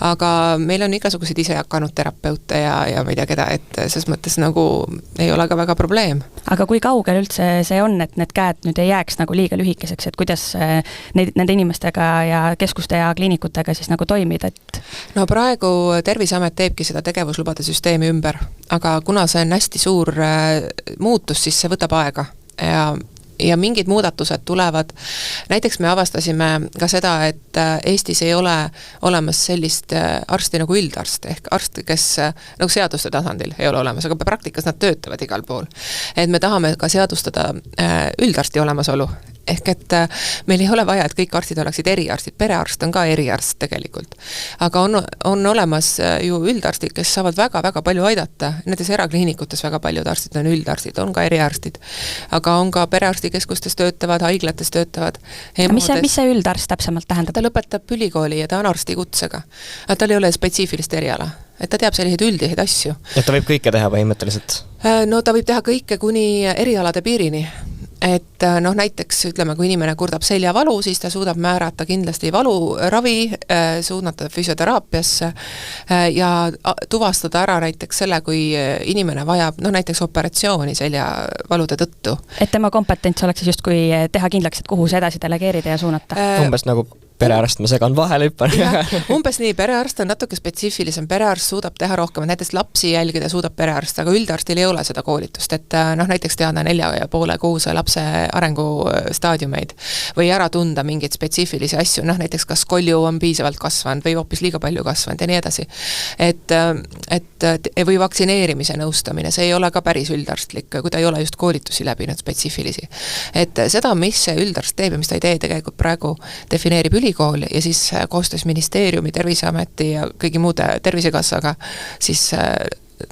Aga meil on igasuguseid ise hakanud terapeute ja ma ei tea keda, et ses mõttes nagu ei ole ka väga probleem. Aga kui kaugel üldse see on, et need käed nüüd ei jääks nagu liiga lühikeseks, et kuidas nende inimestega ja keskuste ja kliinikutega siis nagu toimida, et... No praegu Terviseamet teebki seda tegevuslubade süsteemi ümber, aga kuna see on hästi suur muutus, siis see võtab aega ja mingid muudatused tulevad. Näiteks me avastasime ka seda, et Eestis ei ole olemas sellist arsti nagu üldarst, ehk arst, kes nagu seaduste tasandil ei ole olemas, aga praktikas nad töötavad igal pool. Et me tahame ka seadustada üldarsti olemasolu. Ehk et meil ei ole vaja, et kõik arstid oleksid eriarstid, perearst on ka eriarst tegelikult. Aga on olemas ju üldarstid, kes saavad väga-väga palju aidata, nendes erakliinikutes väga paljud arstid on üldarstid, on ka eriarstid, aga on ka perearstikeskustes töötavad, haiglates töötavad. Mis see üldarst täpsemalt tähendab? Ta lõpetab ülikooli ja ta on arstikutsega. Tal ei ole spetsiifilist eriala. Et ta teab selliseid üldiseid asju. Et ta võib kõike teha põhimõtteliselt? No ta võib teha kõike kuni erialade piirini. Et näiteks ütleme, kui inimene kurdab seljavalu, siis ta suudab määrata kindlasti valuravi, suunata füsioteraapiasse ja tuvastada ära näiteks selle, kui inimene vajab näiteks operatsiooni seljavalude tõttu. Et tema kompetents oleks just, kui teha kindlaks, et kuhu see edasi delegeerida ja suunata? Umbes nagu perearst, ma segan vahele hüppan. Umbes nii, perearst on natuke spetsiifilisem, perearst suudab teha rohkem, näiteks lapsi jälgida suudab perearst, aga üldarstil ei ole seda koolitust, et näiteks teada 4,5 kuuse lapse arengustaadiumeid või ära tunda mingeid spetsiifilisi asju, näiteks kas kolju on piisavalt kasvanud või hoopis liiga palju kasvanud ja nii edasi. Või vaktsineerimise nõustamine, see ei ole ka päris üldarstlik, kui ta ei ole just koolitusi läbinud spetsiifilisi. Et seda, mis see üldarst teeb ja mis ta ei tee, tegelikult praegu defineerib ülikool ja siis koostöös ministeeriumi, Terviseameti ja kõigi muude Tervisekassaga siis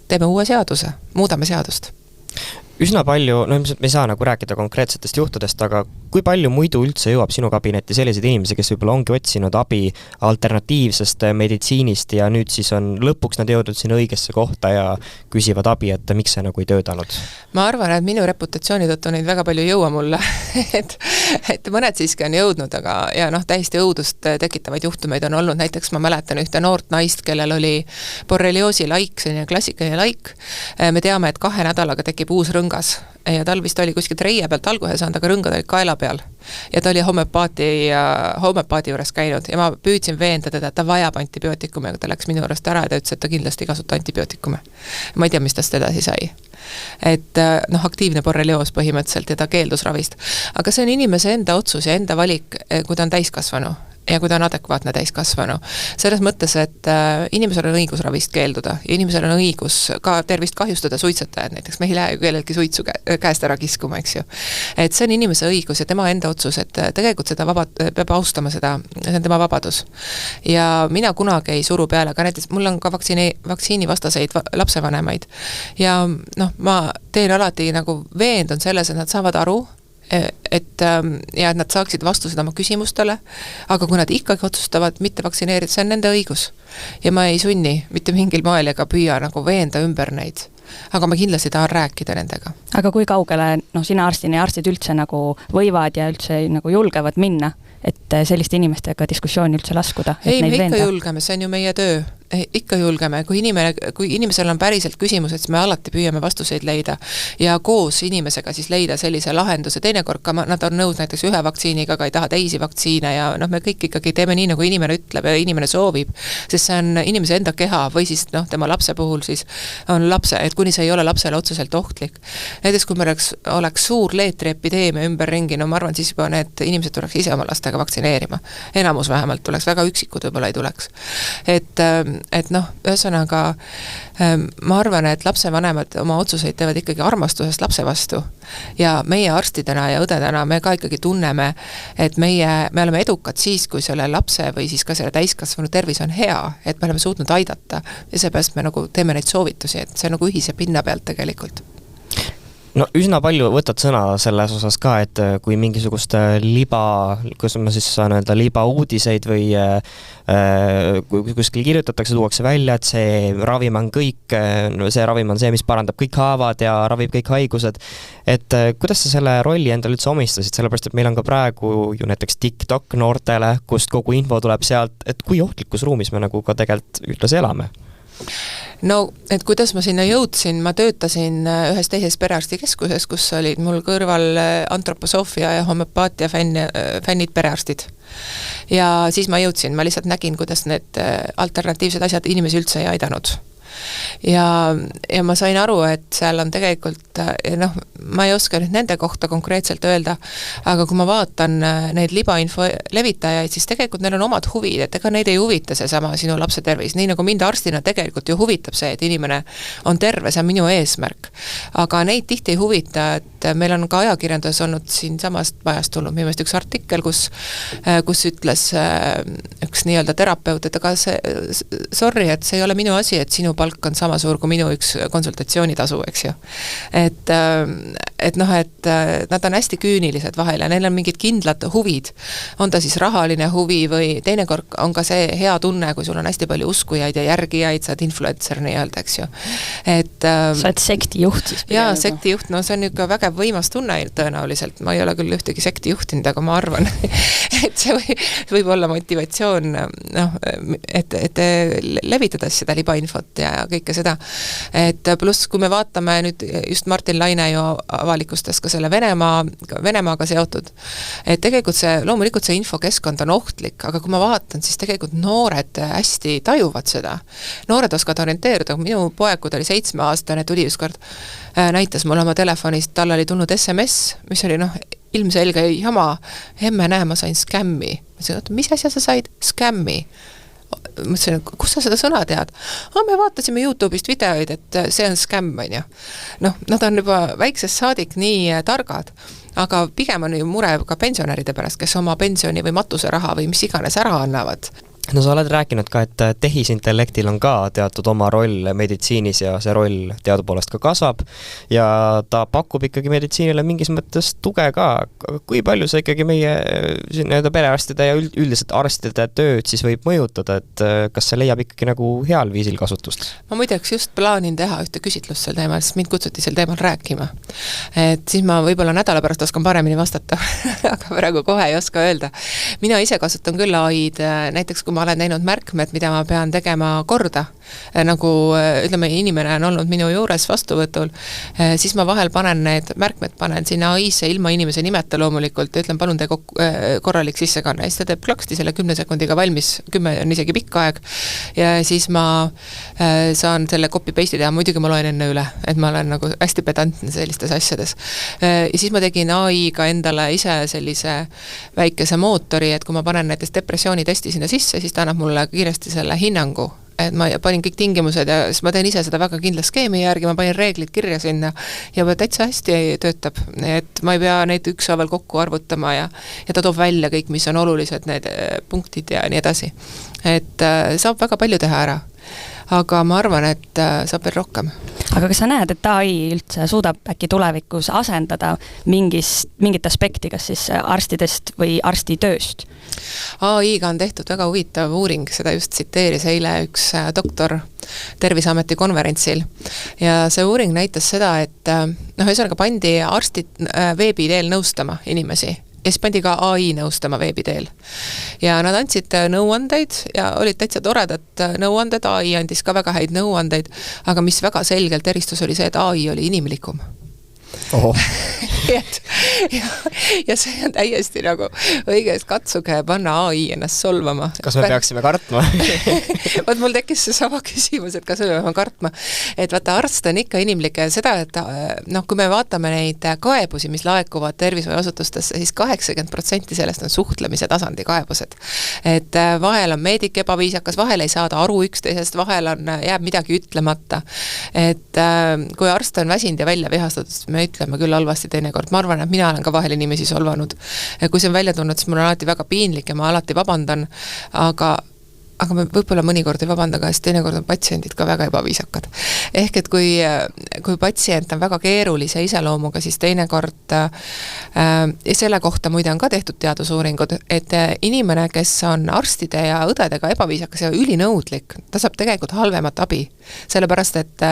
teeme uue seaduse, muudame seadust. Üsna palju, ilmselt me ei saa nagu rääkida konkreetsetest juhtudest, aga kui palju muidu üldse jõuab sinu kabinetti selliseid inimesi, kes võib-olla ongi otsinud abi alternatiivsest meditsiinist ja nüüd siis on lõpuks nad jõudnud sinna õigesse kohta ja küsivad abi, et miks see nagu ei töötanud? Ma arvan, et minu reputatsiooni tõttu neid väga palju ei jõua mulle, et mõned siiski on jõudnud, aga ja täiesti õudust tekitavaid juhtumeid on olnud, näiteks ma mäletan ühte noort naist, kellel oli borrelioosi laik, selline klassikaline laik. Me teame, et 2 nädalaga tekib uus rõngas ja tal vist oli kuskil treie pealt alguhe saanud, aga rõngad olid kaela peal. Ja ta oli homeopaati juures käinud ja ma püüdsin veenda teda, et ta vajab antibiootikume, aga ta läks minu juurest ära ja ta ütles, et ta kindlasti ei kasuta antibiootikume. Ma ei tea, mis tast edasi sai. Et aktiivne borrelioos põhimõtteliselt ja ta keeldus ravist. Aga see on inimese enda otsus ja enda valik, kui ta on täiskasvanu ja kui ta on adekvaatne täiskasvanu. Selles mõttes, et inimesel on õigus ravist keelduda ja inimesel on õigus ka tervist kahjustada suitsetajad, näiteks me ei lähe ju kellelgi suitsu käest ära kiskuma, eks ju. Et see on inimese õigus ja tema enda otsus, et tegelikult seda peab austama seda, see on tema vabadus. Ja mina kunagi ei suru peale, aga näiteks mul on ka vaktsiini vastaseid lapsevanemaid ja ma teen alati nagu veendun selles, et nad saavad aru, et nad saaksid vastused oma küsimustele, aga kui nad ikkagi otsustavad mitte vaktsineerida, see on nende õigus. Ja ma ei sunni mitte mingil moel ega püüa nagu veenda ümber neid. Aga ma kindlasti tahan rääkida nendega. Aga kui kaugele sina arstina ja arstid üldse nagu võivad ja üldse nagu julgevad minna, et selliste inimestega diskussiooni üldse laskuda? Ei, me ikka julgeme, see on ju meie töö. Ikka julgeme, kui inimesel on päriselt küsimus, et me alati püüame vastuseid leida ja koos inimesega siis leida sellise lahenduse. Teinekord ka nad on nõus näiteks ühe vaktsiiniga, aga ei taha teisi vaktsiine ja me kõik ikkagi teeme nii, nagu inimene ütleb ja inimene soovib, sest see on inimese enda keha või siis tema lapse puhul siis on lapse, et kuni see ei ole lapsele otseselt ohtlik. Näiteks kui meil oleks suur leetriepideemia ümberringi, ma arvan, siis juba need inimesed tuleks ise oma lastega vaktsineerima. Enamus vähemalt tuleks, väga üksikud võib-olla ei tuleks. Et ühesõnaga ma arvan, et lapsevanemad oma otsuseid teevad ikkagi armastusest lapse vastu ja meie arstidena ja õdedena me ka ikkagi tunneme, et me oleme edukad siis, kui selle lapse või siis ka selle täiskasvanu tervis on hea, et me oleme suutnud aidata ja seepärast me nagu teeme neid soovitusi, et see nagu ühise pinna pealt tegelikult. No üsna palju võtad sõna selles osas ka, et kui mingisugust kuidas ma siis saan öelda, uudiseid või kuskil kirjutatakse, tuuakse välja, et see ravim on see ravim on see, mis parandab kõik haavad ja ravib kõik haigused. Et kuidas sa selle rolli endale üldse omistasid, sellepärast, et meil on ka praegu ju näiteks TikTok noortele, kust kogu info tuleb sealt, et kui ohtlikus ruumis me nagu ka tegelikult ühtlasi elame? No, et kuidas ma sinna jõudsin, ma töötasin ühes teises perearstikeskuses, kus olid mul kõrval antroposoofia ja homöopaatia fännid perearstid. Ja siis ma jõudsin, ma lihtsalt nägin, kuidas need alternatiivsed asjad inimesi üldse ei aidanud. Ja ma sain aru, et seal on tegelikult, ma ei oska nüüd nende kohta konkreetselt öelda, aga kui ma vaatan neid libainfo levitajaid, siis tegelikult neil on omad huvid, et ega neid ei huvita see sama sinu lapse tervis, nii nagu mind arstina tegelikult ju huvitab see, et inimene on terve, see on minu eesmärk. Aga neid tihti ei huvita, et meil on ka ajakirjandus olnud siin samast vajast tulnud, minu meelest üks artikkel, kus ütles üks nii-öelda terapeut, et aga sorry, et see ei ole minu asi, et sinu palk on sama suur kui minu üks konsultatsioonitasu, eks ju. Et nad on hästi küünilised vahel ja neil on mingid kindlad huvid. On ta siis rahaline huvi või teinekord on ka see hea tunne, kui sul on hästi palju uskujaid ja järgijaid, sa oled influencer nii-öelda, eks ju. Sa oled sektijuht siis? Jaa, sektijuht, see on ikka väga võimas tunne tõenäoliselt. Ma ei ole küll ühtegi sekti juhtinud, aga ma arvan, et see võib olla motivatsioon, et levitada seda libainfot ja kõike seda. Et pluss, kui me vaatame nüüd just Martin Laine ju avalikustas ka selle Venemaaga seotud, et tegelikult loomulikult see infokeskkond on ohtlik, aga kui ma vaatan, siis tegelikult noored hästi tajuvad seda. Noored oskavad orienteeruda, minu poeg, kui ta oli 7-aastane, tuli ükskord, näitas mulle oma telefonist, tal oli tulnud SMS, mis oli ilmselge jama, emme näe, ma sain skämmi. Mis asja sa said? Skämmi. Mõtlesin, kus sa seda sõna tead? Me vaatasime YouTube'ist videoid, et see on skämm, on ju. Nad on juba väiksest saadik nii targad, aga pigem on ju mure ka pensionäride pärast, kes oma pensioni või matuseraha või mis iganes ära annavad. No sa oled rääkinud ka, et tehisintellektil on ka teatud oma roll meditsiinis ja see roll teadupoolest ka kasvab ja ta pakub ikkagi meditsiinile mingis mõttes tuge ka. Kui palju see ikkagi meie perearstide ja üldiselt arstide tööd siis võib mõjutada, et kas see leiab ikkagi nagu heal viisil kasutust? Ma muideks just plaanin teha ühte küsitlust sel teemal, sest mind kutsuti sel teemal rääkima. Et siis ma võib-olla nädala pärast oskan paremini vastata, aga praegu kohe ei oska öelda. Mina ise kasutan küll AI-d, näiteks kui ma olen teinud märkmed, mida ma pean tegema korda, nagu ütleme, inimene on olnud minu juures vastuvõtul, siis ma vahel panen need märkmed, panen sinna AI-sse ilma inimese nimeta loomulikult ja ütlen, palun tee korralik sissekanne. Siis ta teeb klaksti selle 10 sekundiga valmis, 10 on isegi pikk aeg ja siis ma saan selle copy-paste teha, muidugi ma loen enne üle, et ma olen nagu hästi pedantne sellistes asjades. Ja siis ma tegin AI-ga endale ise sellise väikese mootori, et kui ma panen näiteks depressioonitesti sinna sisse, siis ta annab mulle kiiresti selle hinnangu, et ma panin kõik tingimused ja siis ma teen ise seda väga kindla skeemi järgi, ma panin reeglid kirja sinna ja täitsa hästi töötab, et ma ei pea neid ükshaaval kokku arvutama ja ta toob välja kõik, mis on olulised need punktid ja nii edasi. Et saab väga palju teha ära, aga ma arvan, et saab veel rohkem. Aga kas sa näed, et AI üldse suudab äkki tulevikus asendada mingit aspekti, kas siis arstidest või arstitööst? AI-ga on tehtud väga huvitav uuring, seda just tsiteeris eile üks doktor Terviseameti konverentsil ja see uuring näitas seda, et ühesõnaga pandi arstid veebi teel nõustama inimesi ja siis pandi ka AI nõustama veebi teel. Ja nad andsid nõuandeid ja olid täitsa toredad nõuanded, AI andis ka väga häid nõuandeid, aga mis väga selgelt eristus oli see, et AI oli inimlikum. ja see on täiesti nagu õiges, katsuge panna AI ennast solvama. Kas me peaksime kartma? Vaat mul tekkis see sama küsimus, et kas me peame kartma. Et vaata, arst on ikka inimlik ja seda, et kui me vaatame neid kaebusi, mis laekuvad tervishoiuasutustesse, siis 80% sellest on suhtlemise tasandi kaebused. Et vahel on meedik ebaviisakas, vahel ei saada aru üksteisest, vahel jääb midagi ütlemata. Et kui arst on väsinud ja välja vihastatud, me ütleme küll halvasti teinekord. Ma arvan, et mina olen ka vahel inimesi solvanud. Kui see on välja tulnud, siis mul on alati väga piinlik ja ma alati vabandan, aga me võib-olla mõnikord ei vabanda ka, sest teinekord on patsiendid ka väga ebaviisakad. Ehk et kui patsient on väga keerulise iseloomuga, siis teinekord ja selle kohta muide on ka tehtud teadusuuringud, et inimene, kes on arstide ja õdedega ebaviisakas ja ülinõudlik, ta saab tegelikult halvemat abi. Sellepärast, et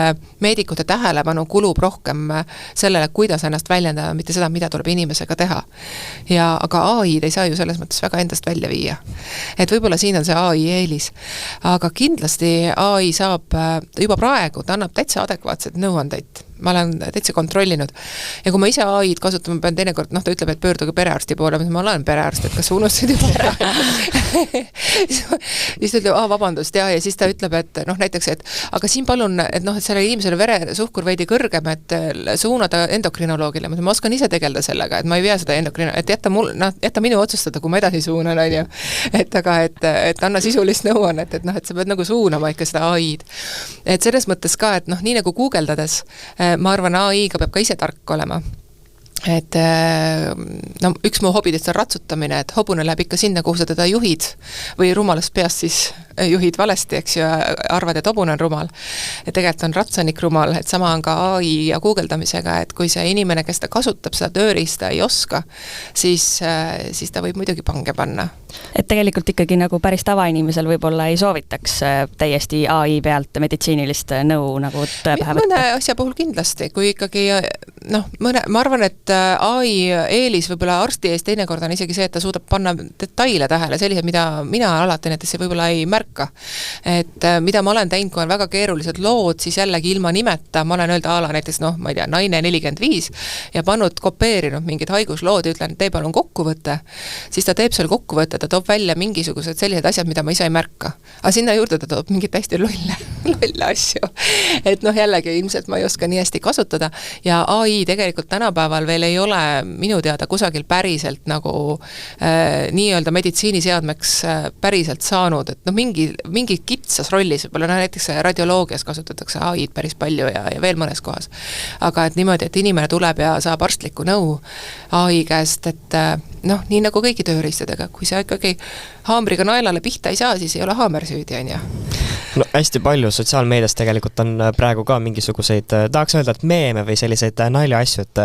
meedikute tähelepanu kulub rohkem sellele, kuidas ennast väljendada, mitte seda, mida tuleb inimesega teha. Aga AI-d ei saa ju selles mõttes väga endast välja viia. Et võib-olla siin on see AI eelis. Aga kindlasti AI saab juba praegu, ta annab täitsa adekvaatseid nõuandeid. Ma olen täitsa kontrollinud. Ja kui ma ise AI-d kasutama pean teinekord, ta ütleb, et pöörduge perearsti poole, ma olen perearst, et kas sa unustasid juba ära? Siis ta ütleb, vabandust, ja siis ta ütleb, et näiteks, et aga siin palun, et selle inimesele veresuhkur veidi kõrgem, et suunada endokrinoloogile. Ma oskan ise tegelda sellega, et ma ei pea seda et jätta minu otsustada, kui ma edasi suunan, on ju. Et anna sisulist nõuannet, et sa pead nagu suunama ikka seda AI-d. Et selles mõttes ka, et nii nagu guugeldades, ma arvan, AI-ga peab ka ise tark olema. Et üks mu hobidest on ratsutamine, et hobune läheb ikka sinna, kuhu sa teda juhid või rumalast peast siis juhid valesti, eks ju, arvad, et hobune on rumal. Et tegelikult on ratsanik rumal, et sama on ka AI ja guugeldamisega, et kui see inimene, kes ta kasutab seda tööriista ei oska, siis ta võib muidugi pange panna. Et tegelikult ikkagi nagu päris tavainimesel võib-olla ei soovitaks täiesti AI pealt meditsiinilist nõu nagu tõepähe võtta? Mõne asja puhul kindlasti, kui ikkagi ma arvan, et AI eelis võib-olla arsti ees teinekord on isegi see, et ta suudab panna detaile tähele, sellised, mida mina alati näiteks võib-olla ei märka. Et mida ma olen teinud, kui on väga keerulised lood, siis jällegi ilma nimeta, ma olen öelda ala näiteks, ma ei tea, naine 45 ja pannud, kopeerinud mingid haiguslood ja ütlen, tee palun kokkuvõte, siis ta teeb seal kokkuvõtte, ta toob välja mingisugused sellised asjad, mida ma ise ei märka. Aga sinna juurde ta toob mingid hästi lolle asju. Et jällegi ilmselt ma ei oska nii hästi kasutada ja AI tegelikult tänapäeval veel meil ei ole minu teada kusagil päriselt nagu nii-öelda meditsiiniseadmeks päriselt saanud, et mingi kitsas rollis, võib-olla näiteks radioloogias kasutatakse AI-d päris palju ja veel mõnes kohas. Aga et niimoodi, et inimene tuleb ja saab arstlikku nõu AI käest, et nii nagu kõigi tööriistadega, kui sa ikkagi haamriga naelale pihta ei saa, siis ei ole haamer süüdi, on ju. No hästi palju sotsiaalmeedias tegelikult on praegu ka mingisuguseid, tahaks öelda, et meeme või selliseid naljaasju, et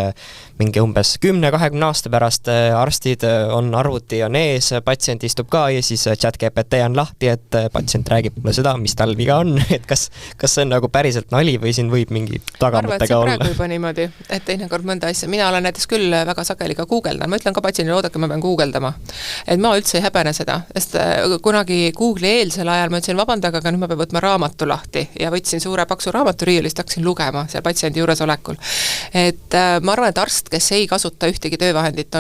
mingi umbes 10-20 aasta pärast arstid on arvuti on ees, patsient istub ka ja siis ChatGPT on lahti, et patsient räägib mulle seda, mis tal viga on, et kas see on nagu päriselt nali või siin võib mingi tagamõttega olla? Praegu juba niimoodi, et teinekord mõnda asja, mina olen näiteks küll väga sageli ka guugeldan, ma ütlen ka patsiendile, oodake, ma pean guugeldama. Et ma üldse ei häbene seda, sest kunagi Google'i eelsel ajal ma ütlesin vabandaga, aga nüüd ma pean võtma raamatu lahti ja võtsin suure paksu raamatu riiulist, hakkasin lugema seal patsiendi juures olekul. Et ma arvan, et arst, kes ei kasuta ühtegi töövahendit,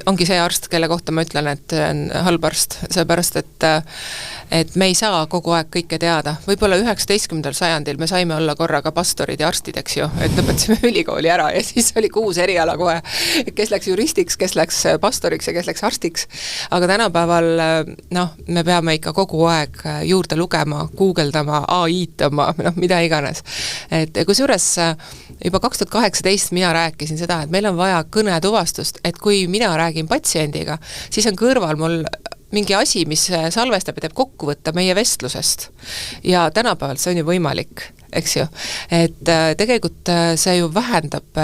ongi see arst, kelle kohta ma ütlen, et on halb arst, seepärast, et me ei saa kogu aeg kõike teada. Võib-olla 19. sajandil me saime olla korraga pastorid ja arstid, eks ju, et lõpetasime ülikooli ära ja siis oli 6 eriala kohe, kes läks juristiks, kes läks pastoriks ja kes läks arstiks. Aga tänapäeval, me peame ikka kogu aeg juurde lugema, guugeldama, AI-tama, mida iganes. Et kusjuures juba 2018 mina rääkisin seda, et meil on vaja kõnetuvastust, et kui mina räägin patsiendiga, siis on kõrval mul mingi asi, mis salvestab ja teeb kokkuvõtta meie vestlusest. Ja tänapäeval see on ju võimalik, eks ju. Et tegelikult see ju vähendab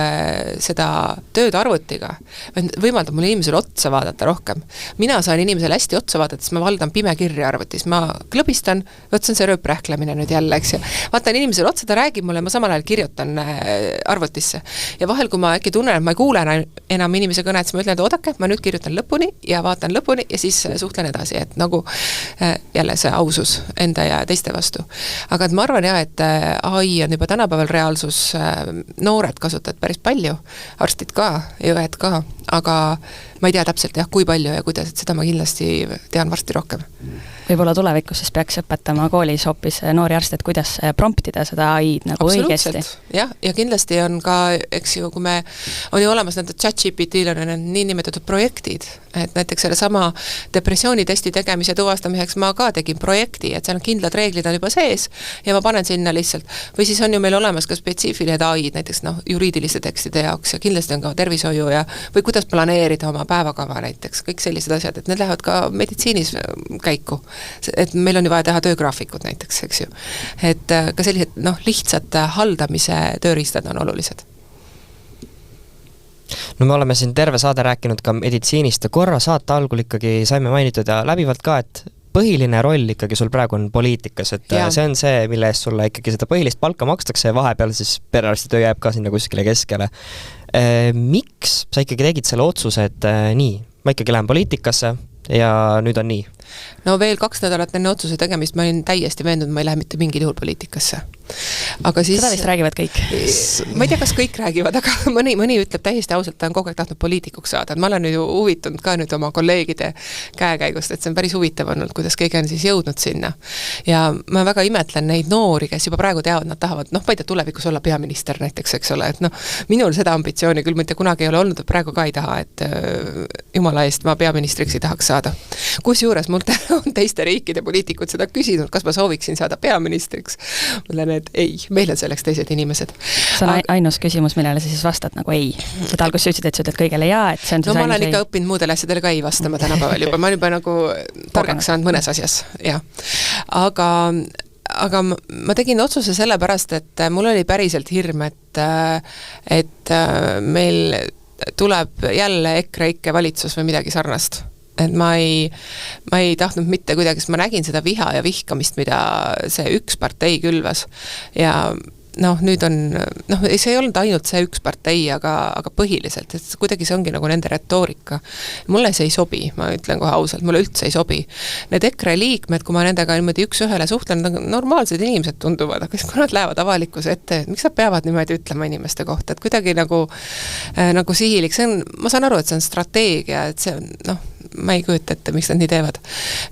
seda tööd arvutiga, võimaldab mul inimesele otsa vaadata rohkem. Mina saan inimesele hästi otsa vaadata, siis ma valdan pime kirja arvutis, ma klõbistan, see on see rööprähklemine nüüd jälle, eks ju. Vaatan inimesele otsa, ta räägib mulle, ma samal ajal kirjutan arvutisse. Ja vahel, kui ma äkki tunnen, et ma ei kuule enam inimese kõnet, siis ma ütlen, et oodake, ma nüüd kirjutan lõpuni ja vaatan lõpuni ja siis suhtlen edasi, et nagu jälle see ausus enda ja teiste vastu. Aga et ma arvan jah, et AI on juba tänapäeval reaalsus, noored kasutavad päris palju, arstid ka, õed ka, aga ma ei tea täpselt jah, kui palju ja kuidas, et seda ma kindlasti tean varsti rohkem. Võib-olla tulevikus siis peaks õpetama koolis hoopis noori arste, et kuidas promptida seda AI-d nagu õigesti. Jah, ja kindlasti on ka, eks ju, kui on ju olemas nende ChatGPT-l on nii nimetatud projektid, et näiteks selle sama depressioonitesti tegemise tuvastamiseks ma ka tegin projekti, et seal on kindlad reeglid on juba sees ja ma panen sinna lihtsalt. Või siis on ju meil olemas ka spetsiifilised AI-d, näiteks juriidiliste tekstide jaoks ja kindlasti on ka tervishoiu või kuidas planeerida oma päevakava näiteks, kõik sellised asjad, et need lähevad ka meditsiinis käiku. Et meil on ju vaja teha töögraafikud näiteks, eks ju. Et ka sellised lihtsad haldamise tööriistad on olulised. No me oleme siin terve saade rääkinud ka meditsiinist ja korra saate algul ikkagi saime mainitud ja läbivalt ka, et põhiline roll ikkagi sul praegu on poliitikas, et see on see, mille eest sulle ikkagi seda põhilist palka makstakse ja vahepeal siis perearsti töö jääb ka sinna kuskile keskele. Miks sa ikkagi tegid selle otsuse, et nii, ma ikkagi lähen poliitikasse ja nüüd on nii? No veel 2 nädalat enne otsuse tegemist ma olin täiesti veendunud, ma ei lähe mitte mingil juhul poliitikasse. Aga siis, seda vist räägivad kõik. Ma ei tea, kas kõik räägivad, aga mõni ütleb täiesti ausalt, ta on kogu aeg tahtnud poliitikuks saada. Ma olen nüüd ju huvitunud ka nüüd oma kolleegide käekäigust, et see on päris huvitav olnud, kuidas keegi on siis jõudnud sinna. Ja ma väga imetlen neid noori, kes juba praegu teavad, nad tahavad, ma ei tea, tulevikus olla peaminister näiteks, eks ole, et minul seda ambitsiooni küll mitte kunagi ei ole olnud, praegu ka ei taha, et jumala eest ma peaministriks ei tahaks saada. Kusjuures mul on teiste riikide poliitikud seda küsinud, kas ma sooviksin saada peaministriks. Mõtlen, et ei, meil on selleks teised inimesed. See on ainus küsimus, millele sa siis vastad nagu ei. Et algus sa ütled kõigele jaa, et see on siis ma olen ikka õppinud muudele asjadele ka ei vastama tänapäeval juba. Ma olen juba nagu targaks saanud mõnes asjas. Ja. Aga ma tegin otsuse sellepärast, et mul oli päriselt hirm, et meil tuleb jälle EKREIKE valitsus või midagi sarnast. Et ma ei tahtnud mitte kuidagi, sest ma nägin seda viha ja vihkamist, mida see üks partei külvas. Ja nüüd on, see ei olnud ainult see üks partei, aga põhiliselt, et kuidagi see ongi nagu nende retoorika. Mulle see ei sobi, ma ütlen kohe ausalt, mulle üldse ei sobi. Need EKRE liikmed, kui ma nendega niimoodi üks ühele suhtlen, normaalsed inimesed tunduvad, aga kui nad lähevad avalikkuse ette, miks nad peavad niimoodi ütlema inimeste kohta, et kuidagi nagu sihilik, ma saan aru, et see on strateegia, et see ma ei kujuta ette, miks nad nii teevad.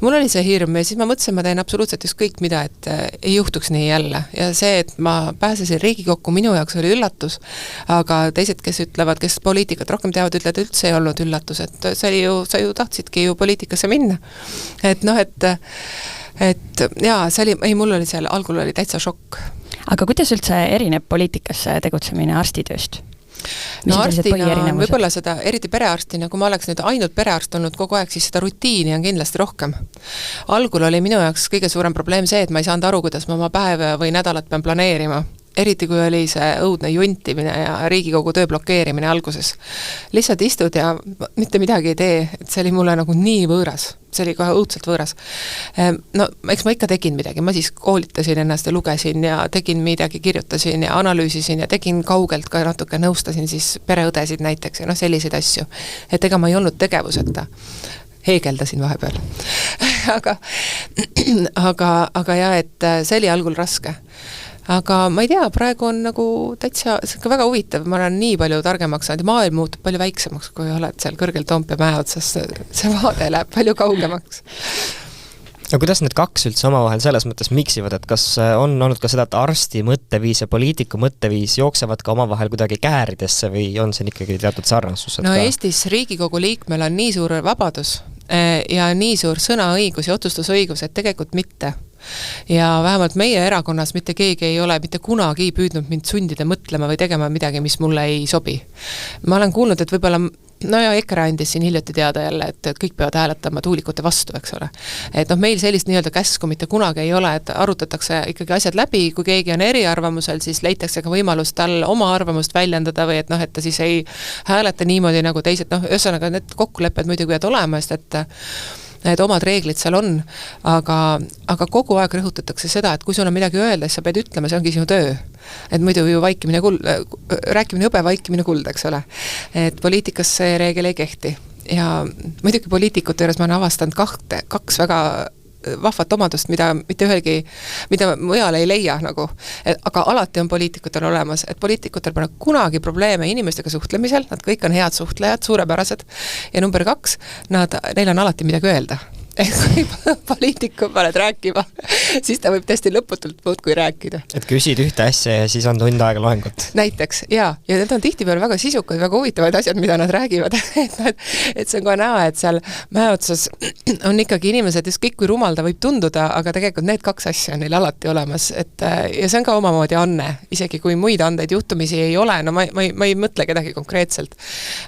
Mul oli see hirm ja siis ma mõtlesin, ma teen absoluutselt ükskõik mida, et ei juhtuks nii jälle. Ja see, et ma pääsesin Riigikokku, minu jaoks oli üllatus, aga teised, kes ütlevad, kes poliitikat rohkem teavad, ütlevad, üldse ei olnud üllatus, et sa ju tahtsidki ju poliitikasse minna. Et noh, et jaa, see oli, mul oli seal, algul oli täitsa šokk. Aga kuidas üldse erineb poliitikasse tegutsemine arstitööst? No arstina on võib-olla seda, eriti perearstina, kui ma oleks nüüd ainult perearst olnud kogu aeg, siis seda rutiini on kindlasti rohkem. Algul oli minu jaoks kõige suurem probleem see, et ma ei saanud aru, kuidas ma oma päeva või nädalat pean planeerima. Eriti kui oli see õudne juntimine ja Riigikogu töö blokeerimine alguses. Lihtsalt istud ja mitte midagi ei tee, et see oli mulle nagu nii võõras. See oli kohe õudselt võõras. No, eks ma ikka tegin midagi, ma siis koolitasin ennast ja lugesin ja tegin midagi, kirjutasin ja analüüsisin ja tegin kaugelt ka natuke, nõustasin siis pereõdesid näiteks ja selliseid asju. Et ega ma ei olnud tegevuseta. Heegeldasin vahepeal. aga jah, et see oli algul raske. Aga ma ei tea, praegu on nagu täitsa väga huvitav, ma olen nii palju targemaks saanud ja maailm muutub palju väiksemaks, kui oled seal kõrgel Toompea mäe otsas, see vaade läheb palju kaugemaks. Ja kuidas need kaks üldse omavahel selles mõttes miksivad, et kas on olnud ka seda, et arsti mõtteviis ja poliitiku mõtteviis jooksevad ka omavahel kuidagi kääridesse või on see ikkagi teatud sarnasus? No Eestis Riigikogu liikmel on nii suur vabadus ja nii suur sõnaõigus ja otsustusõigus, et tegelikult mitte. Ja vähemalt meie erakonnas mitte keegi ei ole mitte kunagi püüdnud mind sundida mõtlema või tegema midagi, mis mulle ei sobi. Ma olen kuulnud, et võib-olla EKRE andis siin hiljuti teada jälle, et kõik peavad hääletama tuulikute vastu, eks ole. Et meil sellist nii-öelda käsku mitte kunagi ei ole, et arutatakse ikkagi asjad läbi, kui keegi on eriarvamusel, siis leitakse ka võimalus tal oma arvamust väljendada või et et ta siis ei hääleta niimoodi nagu teised, ühesõnaga need kokkulepped muidugi peavad olema, sest et omad reeglid seal on, aga kogu aeg rõhutatakse seda, et kui sul on midagi öelda, siis sa pead ütlema, see ongi sinu töö. Et muidu ju rääkimine hõbe, vaikimine kuld, eks ole. Et poliitikas see reegel ei kehti. Ja muidugi poliitikute juures ma olen avastanud kaks väga vahvat omadust, mida mujal ei leia nagu. Aga alati on poliitikutel olemas, et poliitikutel pole kunagi probleeme inimestega suhtlemisel, nad kõik on head suhtlejad, suurepärased ja number 2, neil on alati midagi öelda. Et kui poliitiku paned rääkima, siis ta võib tõesti lõputult muudkui rääkida. Et küsid ühte asja ja siis on tund aega loengut. Näiteks, ja need on tihtipeale väga sisukad, väga huvitavad asjad, mida nad räägivad. Et see on kohe näha, et seal mäe otsas on ikkagi inimesed, kõik kui rumalda võib tunduda, aga tegelikult need 2 asja on neil alati olemas. Ja see on ka omamoodi anne, isegi kui muid andeid juhtumisi ei ole, no ma ei mõtle kedagi konkreetselt.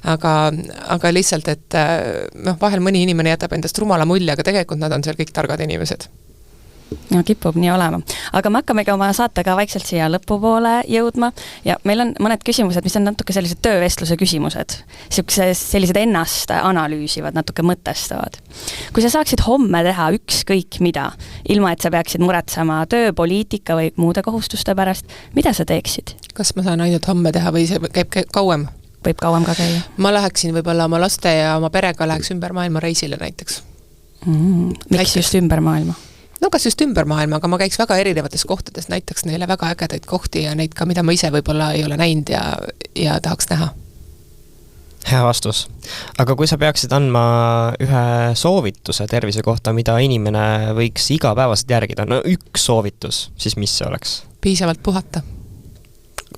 Aga lihtsalt, et vahel mõni inimene jätab endast rumala mulje, aga tegelikult nad on seal kõik targad inimesed. No kipub nii olema. Aga me hakkamegi oma saatega vaikselt siia lõpupoole jõudma ja meil on mõned küsimused, mis on natuke sellised töövestluse küsimused. Sellised ennast analüüsivad, natuke mõtestavad. Kui sa saaksid homme teha ükskõik mida, ilma et sa peaksid muretsema töö, poliitika või muude kohustuste pärast, mida sa teeksid? Kas ma saan ainult homme teha või see käib kauem? Võib kauem ka käia. Ma läheksin võib-olla oma laste ja oma perega läheks ümber maailma reisile näiteks. Miks just ümber maailma? No kas just ümber maailma, aga ma käiks väga erinevates kohtades, näiteks neile väga ägedaid kohti ja neid ka, mida ma ise võib-olla ei ole näinud ja tahaks näha. Hea vastus. Aga kui sa peaksid andma ühe soovituse tervise kohta, mida inimene võiks igapäevaselt järgida, no üks soovitus, siis mis see oleks? Piisavalt puhata.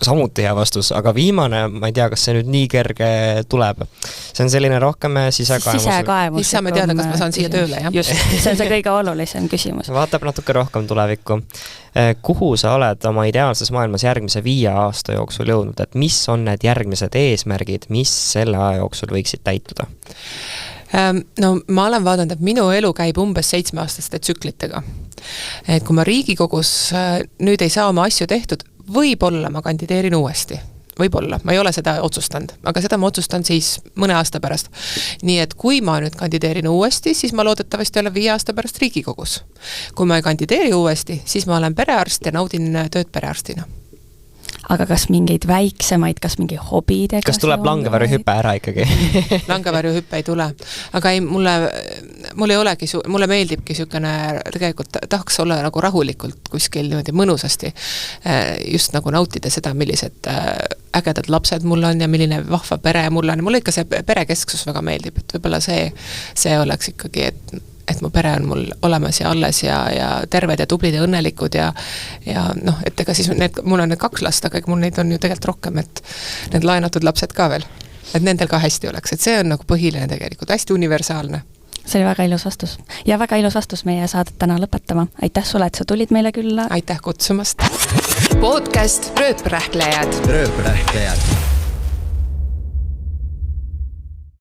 Samuti hea vastus, aga viimane, ma ei tea, kas see nüüd nii kerge tuleb. See on selline rohkem sisekaemus. Siis saame teada, kas ma saan siia tööle, jah? Just, see on see kõige olulisem küsimus. Vaatab natuke rohkem tulevikku. Kuhu sa oled oma ideaalses maailmas järgmise 5 aasta jooksul jõudnud, et mis on need järgmised eesmärgid, mis selle aja jooksul võiksid täituda? No ma olen vaadanud, et minu elu käib umbes 7-aastaste tsüklitega. Et kui ma Riigikogus nüüd ei saa oma asju tehtud, võib-olla ma kandideerin uuesti. Võib-olla, ma ei ole seda otsustanud, aga seda ma otsustan siis mõne aasta pärast. Nii et kui ma nüüd kandideerin uuesti, siis ma loodetavasti olen 5 aasta pärast Riigikogus. Kui ma ei kandideeri uuesti, siis ma olen perearst ja naudin tööd perearstina. Aga kas mingeid väiksemaid, kas mingi hobidega? Kas tuleb langevarjuhüpe ära ikkagi? Langevarjuhüpe ei tule. Aga ei, mulle meeldibki sükene, tegelikult tahaks olla nagu rahulikult kuskil niimoodi mõnusasti. Just nagu nautida seda, millised ägedad lapsed mul on ja milline vahva pere mul on. Mulle ikka see perekesksus väga meeldib, et võib-olla see oleks ikkagi, et mu pere on mul olemas ja alles ja terved ja tublid ja õnnelikud ja noh, et ega siis mul on need 2 last, aga mul neid on ju tegelikult rohkem, et need laenatud lapsed ka veel. Et nendel ka hästi oleks, et see on nagu põhiline tegelikult, hästi universaalne. See oli väga ilus vastus. Ja väga ilus vastus meie saadet täna lõpetama. Aitäh sulle, et sa tulid meile külla. Aitäh kutsumast. Podcast Rööprähklejad.